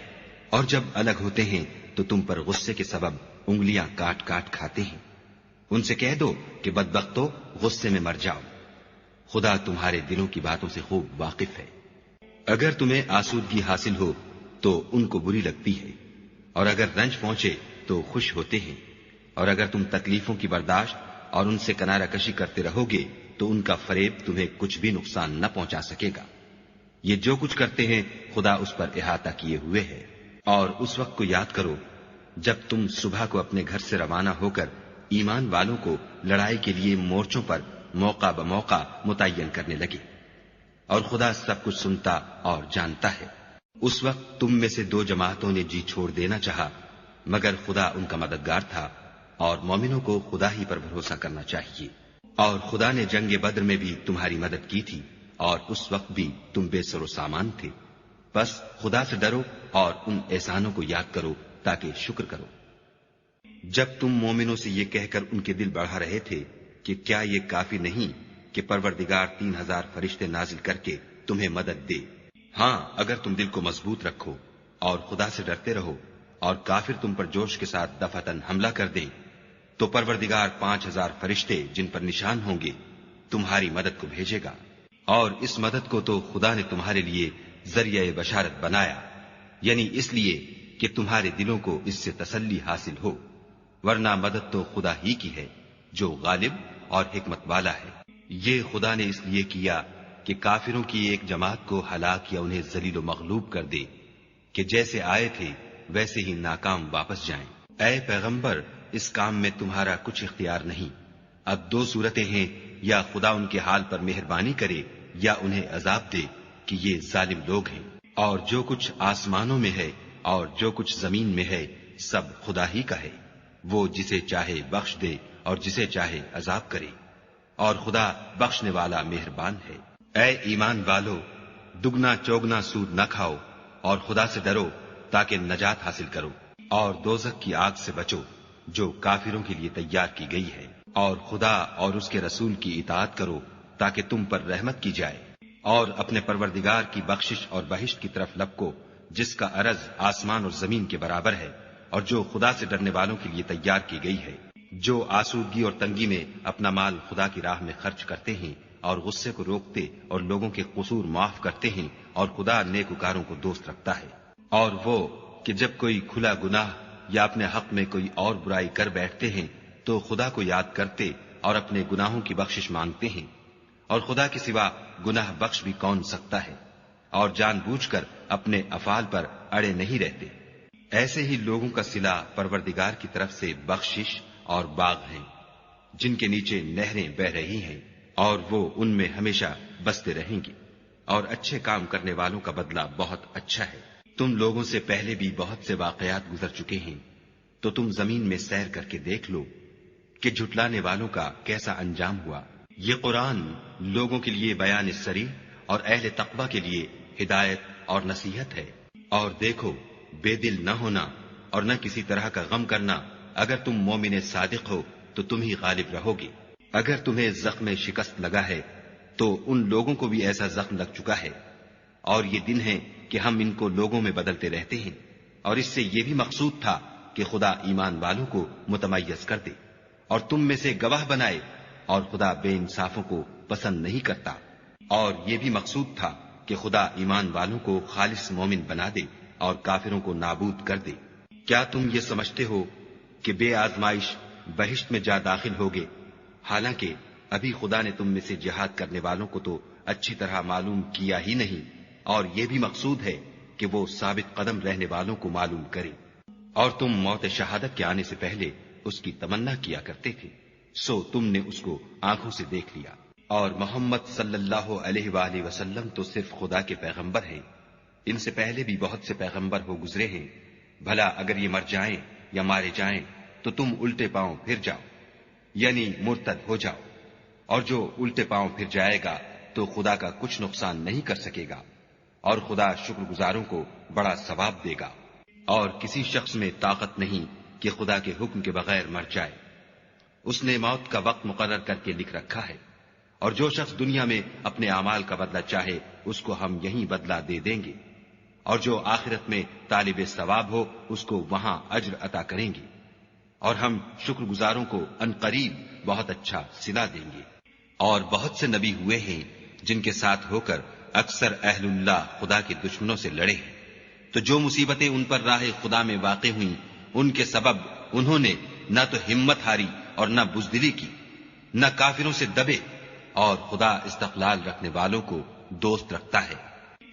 اور جب الگ ہوتے ہیں تو تم پر غصے کے سبب انگلیاں کاٹ کاٹ کھاتے ہیں۔ ان سے کہہ دو کہ بدبختو، غصے میں مر جاؤ، خدا تمہارے دلوں کی باتوں سے خوب واقف ہے۔ اگر تمہیں آسودگی حاصل ہو تو ان کو بری لگتی ہے، اور اگر رنج پہنچے تو خوش ہوتے ہیں، اور اگر تم تکلیفوں کی برداشت اور ان سے کنارہ کشی کرتے رہو گے تو ان کا فریب تمہیں کچھ بھی نقصان نہ پہنچا سکے گا۔ یہ جو کچھ کرتے ہیں خدا اس پر احاطہ کیے ہوئے ہے۔ اور اس وقت کو یاد کرو جب تم صبح کو اپنے گھر سے روانہ ہو کر ایمان والوں کو لڑائی کے لیے مورچوں پر موقع بموقع متعین کرنے لگے، اور خدا سب کچھ سنتا اور جانتا ہے۔ اس وقت تم میں سے دو جماعتوں نے جی چھوڑ دینا چاہا، مگر خدا ان کا مددگار تھا، اور مومنوں کو خدا ہی پر بھروسہ کرنا چاہیے۔ اور خدا نے جنگ بدر میں بھی تمہاری مدد کی تھی، اور اس وقت بھی تم بے سر و سامان تھے۔ بس خدا سے ڈرو اور ان احسانوں کو یاد کرو تاکہ شکر کرو۔ جب تم مومنوں سے یہ کہہ کر ان کے دل بڑھا رہے تھے کہ کیا یہ کافی نہیں کہ پروردگار 3000 فرشتے نازل کر کے تمہیں مدد دے؟ ہاں، اگر تم دل کو مضبوط رکھو اور خدا سے ڈرتے رہو، اور کافر تم پر جوش کے ساتھ دفعتاً حملہ کر دیں تو پروردگار 5000 فرشتے جن پر نشان ہوں گے تمہاری مدد کو بھیجے گا، اور اس مدد کو تو خدا نے تمہارے لیے ذریعہ بشارت بنایا، یعنی اس لیے کہ تمہارے دلوں کو اس سے تسلی حاصل ہو، ورنہ مدد تو خدا ہی کی ہے جو غالب اور حکمت والا ہے۔ یہ خدا نے اس لیے کیا کہ کافروں کی ایک جماعت کو ہلاک یا انہیں ذلیل و مغلوب کر دے کہ جیسے آئے تھے ویسے ہی ناکام واپس جائیں۔ اے پیغمبر، اس کام میں تمہارا کچھ اختیار نہیں۔ اب دو صورتیں ہیں، یا خدا ان کے حال پر مہربانی کرے یا انہیں عذاب دے کہ یہ ظالم لوگ ہیں۔ اور جو کچھ آسمانوں میں ہے اور جو کچھ زمین میں ہے سب خدا ہی کا ہے، وہ جسے چاہے بخش دے اور جسے چاہے عذاب کرے، اور خدا بخشنے والا مہربان ہے۔ اے ایمان والو، دگنا چوگنا سود نہ کھاؤ اور خدا سے ڈرو تاکہ نجات حاصل کرو، اور دوزخ کی آگ سے بچو جو کافروں کے لیے تیار کی گئی ہے، اور خدا اور اس کے رسول کی اطاعت کرو تاکہ تم پر رحمت کی جائے، اور اپنے پروردگار کی بخشش اور بہشت کی طرف لپکو جس کا عرض آسمان اور زمین کے برابر ہے، اور جو خدا سے ڈرنے والوں کے لیے تیار کی گئی ہے۔ جو آسودگی اور تنگی میں اپنا مال خدا کی راہ میں خرچ کرتے ہیں اور غصے کو روکتے اور لوگوں کے قصور معاف کرتے ہیں، اور خدا نیکوکاروں کو دوست رکھتا ہے۔ اور وہ کہ جب کوئی کھلا گناہ یا اپنے حق میں کوئی اور برائی کر بیٹھتے ہیں تو خدا کو یاد کرتے اور اپنے گناہوں کی بخشش مانگتے ہیں، اور خدا کے سوا گناہ بخش بھی کون سکتا ہے، اور جان بوجھ کر اپنے افعال پر اڑے نہیں رہتے، ایسے ہی لوگوں کا صلہ پروردگار کی طرف سے بخشش اور باغ ہیں جن کے نیچے نہریں بہ رہی ہیں، اور وہ ان میں ہمیشہ بستے رہیں گی، اور اچھے کام کرنے والوں کا بدلہ بہت اچھا ہے۔ تم لوگوں سے پہلے بھی بہت سے واقعات گزر چکے ہیں، تو تم زمین میں سیر کر کے دیکھ لو کہ جھٹلانے والوں کا کیسا انجام ہوا۔ یہ قرآن لوگوں کے لیے بیان صریح اور اہل تقوی کے لیے ہدایت اور نصیحت ہے۔ اور دیکھو، بے دل نہ ہونا اور نہ کسی طرح کا غم کرنا، اگر تم مومن صادق ہو تو تم ہی غالب رہو گے۔ اگر تمہیں زخم شکست لگا ہے تو ان لوگوں کو بھی ایسا زخم لگ چکا ہے، اور یہ دن ہے کہ ہم ان کو لوگوں میں بدلتے رہتے ہیں، اور اس سے یہ بھی مقصود تھا کہ خدا ایمان والوں کو متمیز کر دے اور تم میں سے گواہ بنائے، اور خدا بے انصافوں کو پسند نہیں کرتا، اور یہ بھی مقصود تھا کہ خدا ایمان والوں کو خالص مومن بنا دے اور کافروں کو نابود کر دے۔ کیا تم یہ سمجھتے ہو کہ بے آزمائش بہشت میں جا داخل ہوگے، حالانکہ ابھی خدا نے تم میں سے جہاد کرنے والوں کو تو اچھی طرح معلوم کیا ہی نہیں، اور یہ بھی مقصود ہے کہ وہ ثابت قدم رہنے والوں کو معلوم کرے۔ اور تم موت شہادت کے آنے سے پہلے اس کی تمنا کیا کرتے تھے، سو تم نے اس کو آنکھوں سے دیکھ لیا۔ اور محمد صلی اللہ علیہ وآلہ وسلم تو صرف خدا کے پیغمبر ہیں، ان سے پہلے بھی بہت سے پیغمبر ہو گزرے ہیں، بھلا اگر یہ مر جائیں یا مارے جائیں تو تم الٹے پاؤں پھر جاؤ، یعنی مرتد ہو جاؤ، اور جو الٹے پاؤں پھر جائے گا تو خدا کا کچھ نقصان نہیں کر سکے گا، اور خدا شکر گزاروں کو بڑا ثواب دے گا۔ اور کسی شخص میں طاقت نہیں کہ خدا کے حکم کے بغیر مر جائے، اس نے موت کا وقت مقرر کر کے لکھ رکھا ہے، اور جو شخص دنیا میں اپنے اعمال کا بدلہ چاہے اس کو ہم یہیں بدلہ دے دیں گے، اور جو آخرت میں طالب ثواب ہو اس کو وہاں اجر عطا کریں گے، اور ہم شکر گزاروں کو ان قریب بہت اچھا صلہ دیں گے۔ اور بہت سے نبی ہوئے ہیں جن کے ساتھ ہو کر اکثر اہل اللہ خدا کے دشمنوں سے لڑے ہیں، تو جو مصیبتیں ان پر راہ خدا میں واقع ہوئیں ان کے سبب انہوں نے نہ تو ہمت ہاری اور نہ بزدلی کی، نہ کافروں سے دبے، اور خدا استقلال رکھنے والوں کو دوست رکھتا ہے۔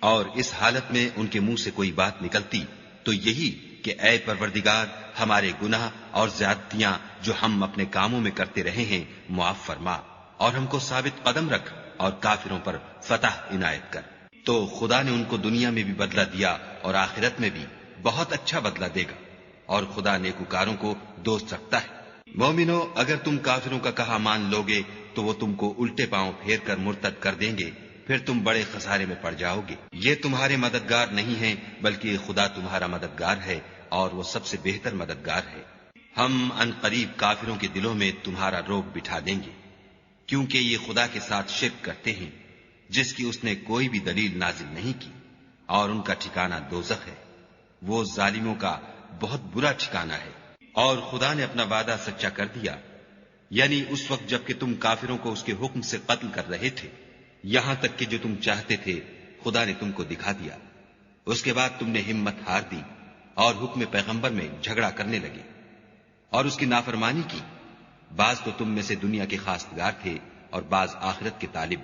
اور اس حالت میں ان کے منہ سے کوئی بات نکلتی تو یہی کہ اے پروردگار، ہمارے گناہ اور زیادتیاں جو ہم اپنے کاموں میں کرتے رہے ہیں معاف فرما، اور ہم کو ثابت قدم رکھ اور کافروں پر فتح عنایت کر۔ تو خدا نے ان کو دنیا میں بھی بدلہ دیا اور آخرت میں بھی بہت اچھا بدلہ دے گا، اور خدا نیکوکاروں کو دوست رکھتا ہے۔ مومنو، اگر تم کافروں کا کہا مان لوگے تو وہ تم کو الٹے پاؤں پھیر کر مرتد کر دیں گے، پھر تم بڑے خسارے میں پڑ جاؤ گے۔ یہ تمہارے مددگار نہیں ہیں بلکہ خدا تمہارا مددگار ہے، اور وہ سب سے بہتر مددگار ہے۔ ہم ان قریب کافروں کے دلوں میں تمہارا روب بٹھا دیں گے، کیونکہ یہ خدا کے ساتھ شرک کرتے ہیں جس کی اس نے کوئی بھی دلیل نازل نہیں کی، اور ان کا ٹھکانہ دوزخ ہے، وہ ظالموں کا بہت برا ٹھکانہ ہے۔ اور خدا نے اپنا وعدہ سچا کر دیا، یعنی اس وقت جب کہ تم کافروں کو اس کے حکم سے قتل کر رہے تھے، یہاں تک کہ جو تم چاہتے تھے خدا نے تم کو دکھا دیا۔ اس کے بعد تم نے ہمت ہار دی اور حکم پیغمبر میں جھگڑا کرنے لگے اور اس کی نافرمانی کی۔ بعض تو تم میں سے دنیا کے خواستگار تھے اور بعض آخرت کے طالب۔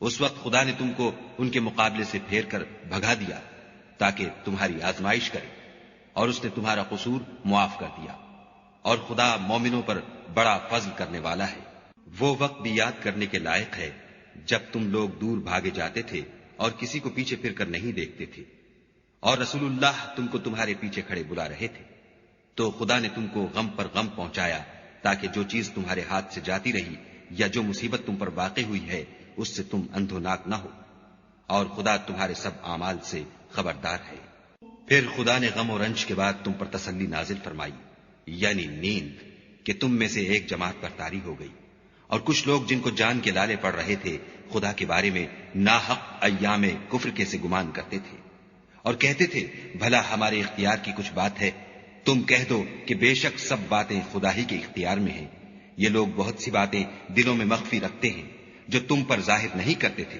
اس وقت خدا نے تم کو ان کے مقابلے سے پھیر کر بھگا دیا تاکہ تمہاری آزمائش کرے، اور اس نے تمہارا قصور معاف کر دیا، اور خدا مومنوں پر بڑا فضل کرنے والا ہے۔ وہ وقت بھی یاد کرنے کے لائق ہے جب تم لوگ دور بھاگے جاتے تھے اور کسی کو پیچھے پھر کر نہیں دیکھتے تھے، اور رسول اللہ تم کو تمہارے پیچھے کھڑے بلا رہے تھے، تو خدا نے تم کو غم پر غم پہنچایا تاکہ جو چیز تمہارے ہاتھ سے جاتی رہی یا جو مصیبت تم پر واقع ہوئی ہے اس سے تم اندھوناک نہ ہو، اور خدا تمہارے سب اعمال سے خبردار ہے۔ پھر خدا نے غم و رنج کے بعد تم پر تسلی نازل فرمائی، یعنی نیند، کہ تم میں سے ایک جماعت پر طاری ہو گئی، اور کچھ لوگ جن کو جان کے لالے پڑ رہے تھے خدا کے بارے میں ناحق ایام کفر کے سے گمان کرتے تھے، اور کہتے تھے بھلا ہمارے اختیار کی کچھ بات ہے؟ تم کہہ دو کہ بے شک سب باتیں خدا ہی کے اختیار میں ہیں۔ یہ لوگ بہت سی باتیں دلوں میں مخفی رکھتے ہیں جو تم پر ظاہر نہیں کرتے تھے۔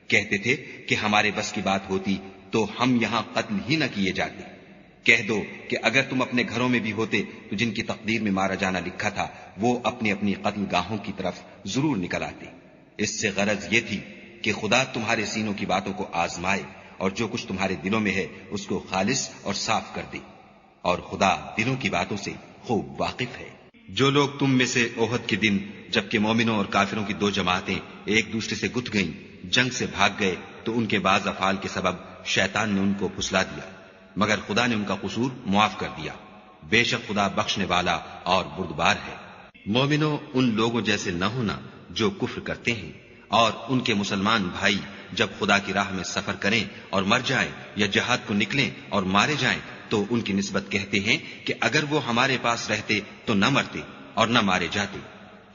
کہتے تھے کہ ہمارے بس کی بات ہوتی تو ہم یہاں قتل ہی نہ کیے جاتے، کہہ دو کہ اگر تم اپنے گھروں میں بھی ہوتے تو جن کی تقدیر میں مارا جانا لکھا تھا وہ اپنی اپنی قتل گاہوں کی طرف ضرور نکل آتے۔ اس سے غرض یہ تھی کہ خدا تمہارے سینوں کی باتوں کو آزمائے اور جو کچھ تمہارے دلوں میں ہے اس کو خالص اور صاف کر دے، اور خدا دلوں کی باتوں سے خوب واقف ہے۔ جو لوگ تم میں سے احد کے دن جبکہ مومنوں اور کافروں کی دو جماعتیں ایک دوسرے سے گتھ گئیں جنگ سے بھاگ گئے تو ان کے بعض افعال کے سبب شیطان نے ان کو پھسلا دیا، مگر خدا نے ان کا قصور معاف کر دیا۔ بے شک خدا بخشنے والا اور بردبار ہے۔ مومنوں، ان لوگوں جیسے نہ ہونا جو کفر کرتے ہیں، اور ان کے مسلمان بھائی جب خدا کی راہ میں سفر کریں اور مر جائیں یا جہاد کو نکلیں اور مارے جائیں تو ان کی نسبت کہتے ہیں کہ اگر وہ ہمارے پاس رہتے تو نہ مرتے اور نہ مارے جاتے۔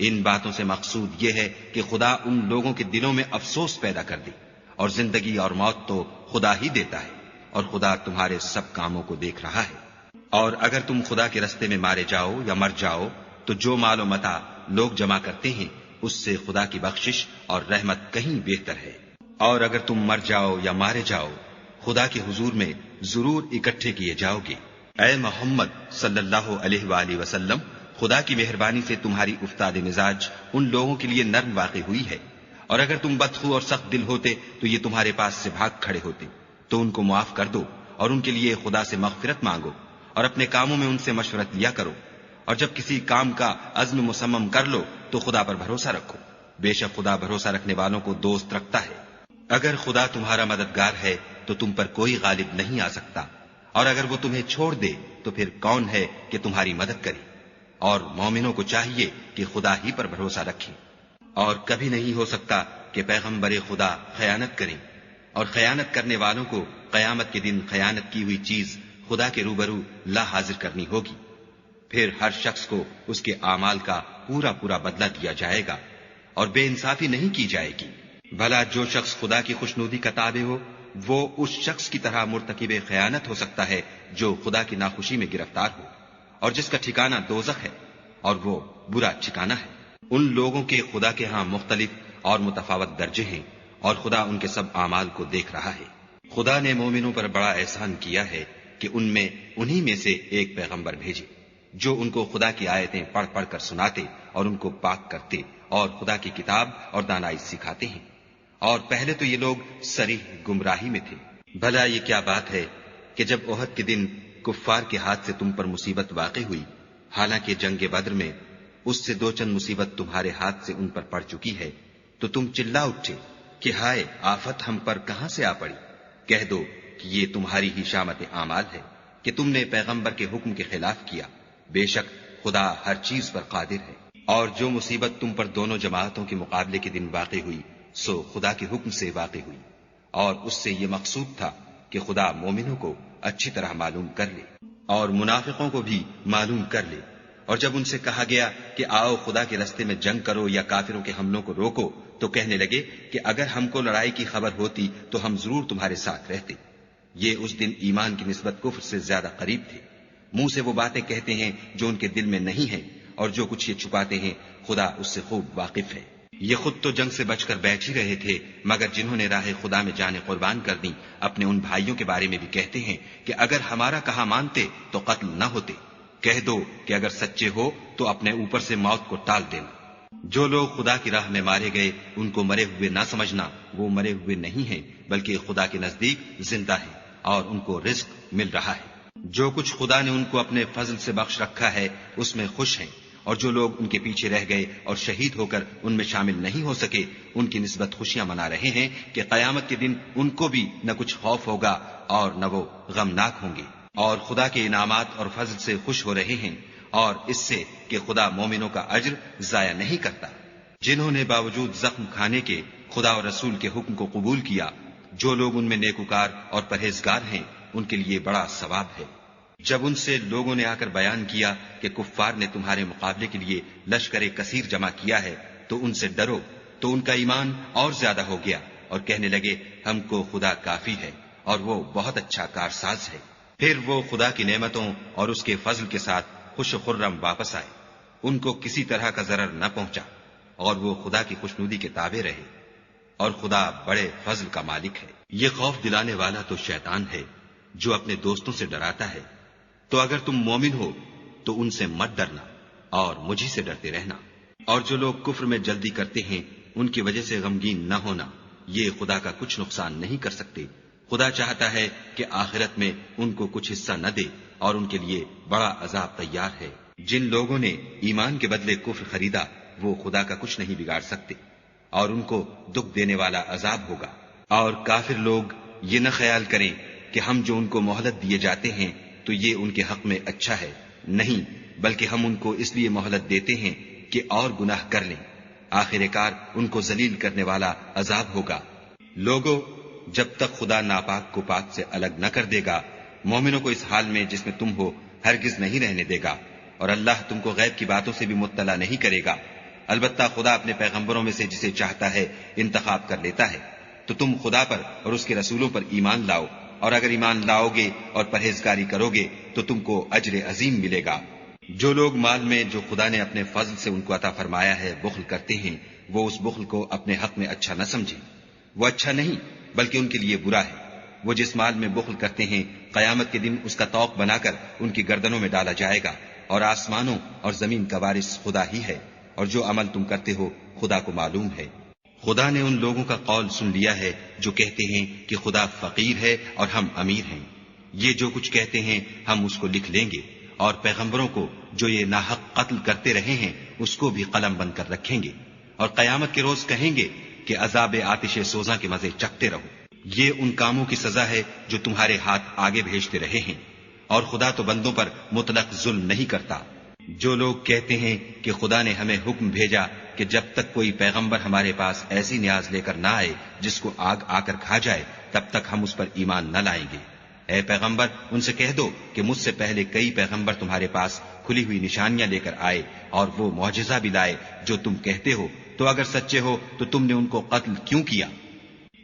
ان باتوں سے مقصود یہ ہے کہ خدا ان لوگوں کے دلوں میں افسوس پیدا کر دے، اور زندگی اور موت تو خدا ہی دیتا ہے، اور خدا تمہارے سب کاموں کو دیکھ رہا ہے۔ اور اگر تم خدا کے رستے میں مارے جاؤ یا مر جاؤ تو جو مال و متاع لوگ جمع کرتے ہیں اس سے خدا کی بخشش اور رحمت کہیں بہتر ہے۔ اور اگر تم مر جاؤ یا مارے جاؤ خدا کے حضور میں ضرور اکٹھے کیے جاؤ گے۔ اے محمد صلی اللہ علیہ وآلہ وسلم، خدا کی مہربانی سے تمہاری افتاد مزاج ان لوگوں کے لیے نرم واقع ہوئی ہے، اور اگر تم بدخو اور سخت دل ہوتے تو یہ تمہارے پاس سے بھاگ کھڑے ہوتے، تو ان کو معاف کر دو اور ان کے لیے خدا سے مغفرت مانگو، اور اپنے کاموں میں ان سے مشورت لیا کرو، اور جب کسی کام کا عزم مصمم کر لو تو خدا پر بھروسہ رکھو، بے شک خدا بھروسہ رکھنے والوں کو دوست رکھتا ہے۔ اگر خدا تمہارا مددگار ہے تو تم پر کوئی غالب نہیں آ سکتا، اور اگر وہ تمہیں چھوڑ دے تو پھر کون ہے کہ تمہاری مدد کرے؟ اور مومنوں کو چاہیے کہ خدا ہی پر بھروسہ رکھیں، اور کبھی نہیں ہو سکتا کہ پیغمبر خدا خیانت کریں، اور خیانت کرنے والوں کو قیامت کے دن خیانت کی ہوئی چیز خدا کے روبرو لا حاضر کرنی ہوگی، پھر ہر شخص کو اس کے اعمال کا پورا پورا بدلہ دیا جائے گا، اور بے انصافی نہیں کی جائے گی۔ بھلا جو شخص خدا کی خوشنودی کا تابع ہو وہ اس شخص کی طرح مرتکب خیانت ہو سکتا ہے جو خدا کی ناخوشی میں گرفتار ہو، اور جس کا ٹھکانہ دوزخ ہے، اور وہ برا ٹھکانہ ہے۔ ان لوگوں کے خدا کے ہاں مختلف اور متفاوت درجے ہیں، اور خدا ان کے سب اعمال کو دیکھ رہا ہے۔ خدا نے مومنوں پر بڑا احسان کیا ہے کہ ان میں انہی میں سے ایک پیغمبر بھیجے جو ان کو خدا کی آیتیں پڑھ پڑھ کر سناتے اور ان کو پاک کرتے اور خدا کی کتاب اور دانائی سکھاتے ہیں، اور پہلے تو یہ لوگ صریح گمراہی میں تھے۔ بھلا یہ کیا بات ہے کہ جب احد کے دن کفار کے ہاتھ سے تم پر مصیبت واقع ہوئی، حالانکہ جنگ بدر میں اس سے دو چند مصیبت تمہارے ہاتھ سے ان پر پڑ چکی ہے، تو تم چلا اٹھے کہ ہائے آفت ہم پر کہاں سے آ پڑی؟ کہہ دو کہ یہ تمہاری ہی شامت اعمال ہے کہ تم نے پیغمبر کے حکم کے خلاف کیا، بے شک خدا ہر چیز پر قادر ہے۔ اور جو مصیبت تم پر دونوں جماعتوں کے مقابلے کے دن واقع ہوئی سو خدا کے حکم سے واقع ہوئی، اور اس سے یہ مقصود تھا کہ خدا مومنوں کو اچھی طرح معلوم کر لے اور منافقوں کو بھی معلوم کر لے۔ اور جب ان سے کہا گیا کہ آؤ خدا کے رستے میں جنگ کرو یا کافروں کے حملوں کو روکو تو کہنے لگے کہ اگر ہم کو لڑائی کی خبر ہوتی تو ہم ضرور تمہارے ساتھ رہتے۔ یہ اس دن ایمان کی نسبت کفر سے زیادہ قریب تھے۔ منہ سے وہ باتیں کہتے ہیں جو ان کے دل میں نہیں ہیں، اور جو کچھ یہ چھپاتے ہیں خدا اس سے خوب واقف ہے۔ یہ خود تو جنگ سے بچ کر بیٹھ ہی رہے تھے، مگر جنہوں نے راہ خدا میں جانیں قربان کر دیں اپنے ان بھائیوں کے بارے میں بھی کہتے ہیں کہ اگر ہمارا کہا مانتے تو قتل نہ ہوتے۔ کہہ دو کہ اگر سچے ہو تو اپنے اوپر سے موت کو ٹال دینا۔ جو لوگ خدا کی راہ میں مارے گئے ان کو مرے ہوئے نہ سمجھنا، وہ مرے ہوئے نہیں ہیں بلکہ خدا کے نزدیک زندہ ہیں اور ان کو رزق مل رہا ہے۔ جو کچھ خدا نے ان کو اپنے فضل سے بخش رکھا ہے اس میں خوش ہیں، اور جو لوگ ان کے پیچھے رہ گئے اور شہید ہو کر ان میں شامل نہیں ہو سکے ان کی نسبت خوشیاں منا رہے ہیں کہ قیامت کے دن ان کو بھی نہ کچھ خوف ہوگا اور نہ وہ غمناک ہوں گے، اور خدا کے انعامات اور فضل سے خوش ہو رہے ہیں، اور اس سے کہ خدا مومنوں کا اجر ضائع نہیں کرتا۔ جنہوں نے باوجود زخم کھانے کے خدا اور رسول کے حکم کو قبول کیا، جو لوگ ان میں نیکوکار اور پرہیزگار ہیں ان کے لیے بڑا ثواب ہے۔ جب ان سے لوگوں نے آ کر بیان کیا کہ کفار نے تمہارے مقابلے کے لیے لشکر کثیر جمع کیا ہے تو ان سے ڈرو، تو ان کا ایمان اور زیادہ ہو گیا اور کہنے لگے ہم کو خدا کافی ہے اور وہ بہت اچھا کارساز ہے۔ پھر وہ خدا کی نعمتوں اور اس کے فضل کے ساتھ خوش و خرم واپس آئے، ان کو کسی طرح کا ضرر نہ پہنچا، اور وہ خدا کی خوشنودی کے تابع رہے، اور خدا بڑے فضل کا مالک ہے۔ یہ خوف دلانے والا تو شیطان ہے جو اپنے دوستوں سے ڈراتا ہے تو اگر تم مومن ہو تو ان سے مت ڈرنا اور مجھی سے ڈرتے رہنا۔ اور جو لوگ کفر میں جلدی کرتے ہیں ان کی وجہ سے غمگین نہ ہونا، یہ خدا کا کچھ نقصان نہیں کر سکتے۔ خدا چاہتا ہے کہ آخرت میں ان کو کچھ حصہ نہ دے اور ان کے لیے بڑا عذاب تیار ہے۔ جن لوگوں نے ایمان کے بدلے کفر خریدا وہ خدا کا کچھ نہیں بگاڑ سکتے اور ان کو دکھ دینے والا عذاب ہوگا۔ اور کافر لوگ یہ نہ خیال کریں کہ ہم جو ان کو مہلت دیے جاتے ہیں تو یہ ان کے حق میں اچھا ہے، نہیں، بلکہ ہم ان کو اس لیے مہلت دیتے ہیں کہ اور گناہ کر لیں، آخر کار ان کو ذلیل کرنے والا عذاب ہوگا۔ لوگو، جب تک خدا ناپاک کو پاک سے الگ نہ کر دے گا، مومنوں کو اس حال میں جس میں تم ہو ہرگز نہیں رہنے دے گا، اور اللہ تم کو غیب کی باتوں سے بھی مطلع نہیں کرے گا۔ البتہ خدا اپنے پیغمبروں میں سے جسے چاہتا ہے انتخاب کر لیتا ہے۔ تو تم خدا پر اور اس کے رسولوں پر ایمان لاؤ، اور اگر ایمان لاؤ گے اور پرہیزگاری کرو گے تو تم کو اجر عظیم ملے گا۔ جو لوگ مال میں جو خدا نے اپنے فضل سے ان کو عطا فرمایا ہے بخل کرتے ہیں، وہ اس بخل کو اپنے حق میں اچھا نہ سمجھیں، وہ اچھا نہیں بلکہ ان کے لیے برا ہے۔ وہ جس مال میں بخل کرتے ہیں قیامت کے دن اس کا طوق بنا کر ان کی گردنوں میں ڈالا جائے گا، اور آسمانوں اور زمین کا وارث خدا ہی ہے، اور جو عمل تم کرتے ہو خدا کو معلوم ہے۔ خدا نے ان لوگوں کا قول سن لیا ہے جو کہتے ہیں کہ خدا فقیر ہے اور ہم امیر ہیں۔ یہ جو کچھ کہتے ہیں ہم اس کو لکھ لیں گے، اور پیغمبروں کو جو یہ ناحق قتل کرتے رہے ہیں اس کو بھی قلم بند کر رکھیں گے، اور قیامت کے روز کہیں گے کہ عذاب آتش سوزاں کے مزے چکھتے رہو۔ یہ ان کاموں کی سزا ہے جو تمہارے ہاتھ آگے بھیجتے رہے ہیں، اور خدا تو بندوں پر مطلق ظلم نہیں کرتا۔ جو لوگ کہتے ہیں کہ خدا نے ہمیں حکم بھیجا کہ جب تک کوئی پیغمبر ہمارے پاس ایسی نیاز لے کر نہ آئے جس کو آگ آ کر کھا جائے تب تک ہم اس پر ایمان نہ لائیں گے۔ اے پیغمبر، ان سے کہہ دو کہ مجھ سے پہلے کئی پیغمبر تمہارے پاس کھلی ہوئی نشانیاں لے کر آئے اور وہ معجزہ بھی لائے جو تم کہتے ہو، تو اگر سچے ہو تو تم نے ان کو قتل کیوں کیا؟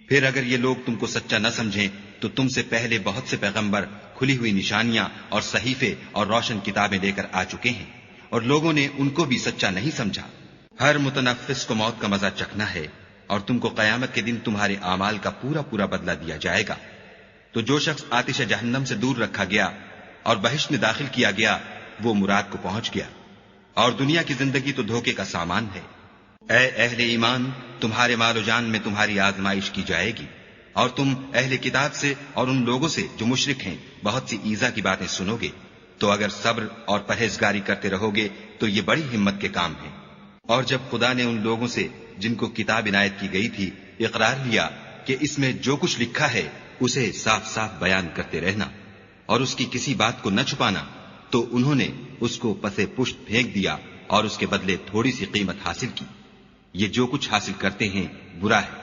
پھر اگر یہ لوگ تم کو سچا نہ سمجھیں تو تم سے پہلے بہت سے پیغمبر کھلی ہوئی نشانیاں اور صحیفے اور روشن کتابیں لے کر آ چکے ہیں، اور لوگوں نے ان کو بھی سچا نہیں سمجھا۔ ہر متنفس کو موت کا مزہ چکھنا ہے، اور تم کو قیامت کے دن تمہارے اعمال کا پورا پورا بدلہ دیا جائے گا۔ تو جو شخص آتش جہنم سے دور رکھا گیا اور بہشت میں داخل کیا گیا وہ مراد کو پہنچ گیا، اور دنیا کی زندگی تو دھوکے کا سامان ہے۔ اے اہل ایمان، تمہارے مال و جان میں تمہاری آزمائش کی جائے گی، اور تم اہل کتاب سے اور ان لوگوں سے جو مشرک ہیں بہت سی ایذا کی باتیں سنو گے، تو اگر صبر اور پرہیزگاری کرتے رہو گے تو یہ بڑی ہمت کے کام ہیں۔ اور جب خدا نے ان لوگوں سے جن کو کتاب عنایت کی گئی تھی اقرار لیا کہ اس میں جو کچھ لکھا ہے اسے صاف صاف بیان کرتے رہنا اور اس کی کسی بات کو نہ چھپانا، تو انہوں نے اس کو پسے پشت پھینک دیا اور اس کے بدلے تھوڑی سی قیمت حاصل کی۔ یہ جو کچھ حاصل کرتے ہیں برا ہے۔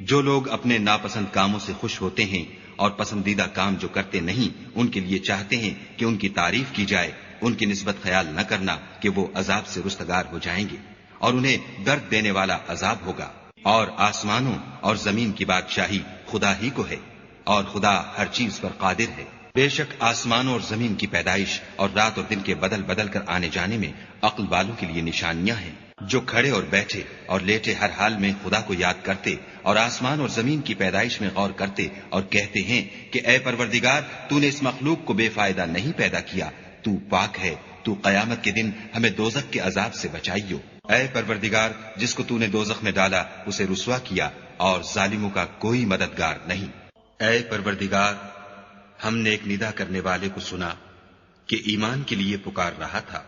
جو لوگ اپنے ناپسند کاموں سے خوش ہوتے ہیں اور پسندیدہ کام جو کرتے نہیں ان کے لیے چاہتے ہیں کہ ان کی تعریف کی جائے، ان کی نسبت خیال نہ کرنا کہ وہ عذاب سے رستگار ہو جائیں گے اور انہیں درد دینے والا عذاب ہوگا۔ اور آسمانوں اور زمین کی بادشاہی خدا ہی کو ہے، اور خدا ہر چیز پر قادر ہے۔ بے شک آسمانوں اور زمین کی پیدائش اور رات اور دن کے بدل بدل کر آنے جانے میں عقل والوں کے لیے نشانیاں ہیں۔ جو کھڑے اور بیٹھے اور لیٹے ہر حال میں خدا کو یاد کرتے اور آسمان اور زمین کی پیدائش میں غور کرتے اور کہتے ہیں کہ اے پروردگار، تو نے اس مخلوق کو بے فائدہ نہیں پیدا کیا، تو پاک ہے، تو قیامت کے دن ہمیں دوزخ کے عذاب سے بچائیو۔ اے پروردگار، جس کو تو نے دوزخ میں ڈالا اسے رسوا کیا، اور ظالموں کا کوئی مددگار نہیں۔ اے پروردگار، ہم نے ایک ندا کرنے والے کو سنا کہ ایمان کے لیے پکار رہا تھا،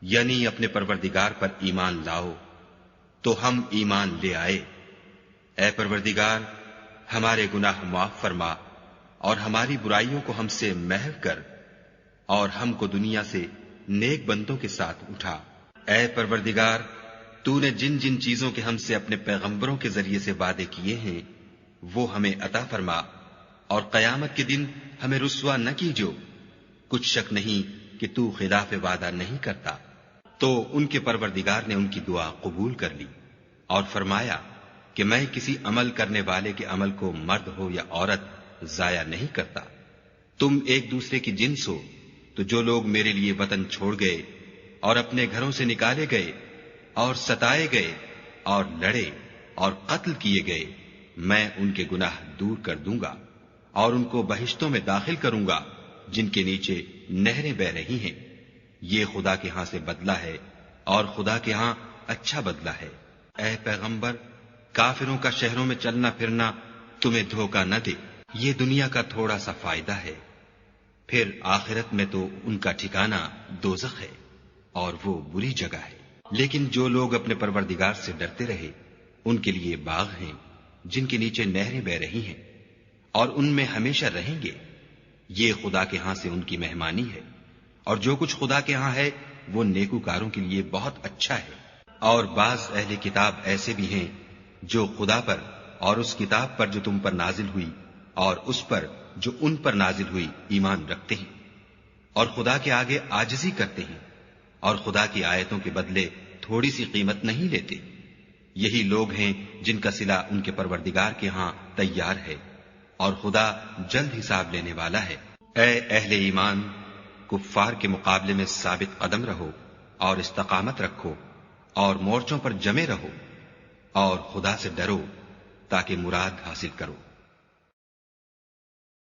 یعنی اپنے پروردگار پر ایمان لاؤ، تو ہم ایمان لے آئے۔ اے پروردگار، ہمارے گناہ معاف فرما اور ہماری برائیوں کو ہم سے محو کر، اور ہم کو دنیا سے نیک بندوں کے ساتھ اٹھا۔ اے پروردگار، تو نے جن جن چیزوں کے ہم سے اپنے پیغمبروں کے ذریعے سے وعدے کیے ہیں وہ ہمیں عطا فرما، اور قیامت کے دن ہمیں رسوا نہ کیجو۔ کچھ شک نہیں کہ تو خلاف وعدہ نہیں کرتا۔ تو ان کے پروردگار نے ان کی دعا قبول کر لی اور فرمایا کہ میں کسی عمل کرنے والے کے عمل کو مرد ہو یا عورت ضائع نہیں کرتا۔ تم ایک دوسرے کی جنس ہو، تو جو لوگ میرے لیے وطن چھوڑ گئے اور اپنے گھروں سے نکالے گئے اور ستائے گئے اور لڑے اور قتل کیے گئے، میں ان کے گناہ دور کر دوں گا اور ان کو بہشتوں میں داخل کروں گا، جن کے نیچے نہریں بہ رہی ہیں، یہ خدا کے ہاں سے بدلہ ہے اور خدا کے ہاں اچھا بدلہ ہے۔ اے پیغمبر، کافروں کا شہروں میں چلنا پھرنا تمہیں دھوکہ نہ دے، یہ دنیا کا تھوڑا سا فائدہ ہے، پھر آخرت میں تو ان کا ٹھکانہ دوزخ ہے اور وہ بری جگہ ہے۔ لیکن جو لوگ اپنے پروردگار سے ڈرتے رہے ان کے لیے باغ ہیں جن کے نیچے نہریں بہ رہی ہیں اور ان میں ہمیشہ رہیں گے، یہ خدا کے ہاں سے ان کی مہمانی ہے، اور جو کچھ خدا کے ہاں ہے وہ نیکوکاروں کے لیے بہت اچھا ہے۔ اور بعض اہل کتاب ایسے بھی ہیں جو خدا پر اور اس کتاب پر جو تم پر نازل ہوئی اور اس پر جو ان پر نازل ہوئی ایمان رکھتے ہیں اور خدا کے آگے عاجزی کرتے ہیں اور خدا کی آیتوں کے بدلے تھوڑی سی قیمت نہیں لیتے، یہی لوگ ہیں جن کا صلہ ان کے پروردگار کے ہاں تیار ہے اور خدا جلد حساب لینے والا ہے۔ اے اہل ایمان، کفار کے مقابلے میں ثابت قدم رہو اور استقامت رکھو اور مورچوں پر جمے رہو اور خدا سے ڈرو تاکہ مراد حاصل کرو۔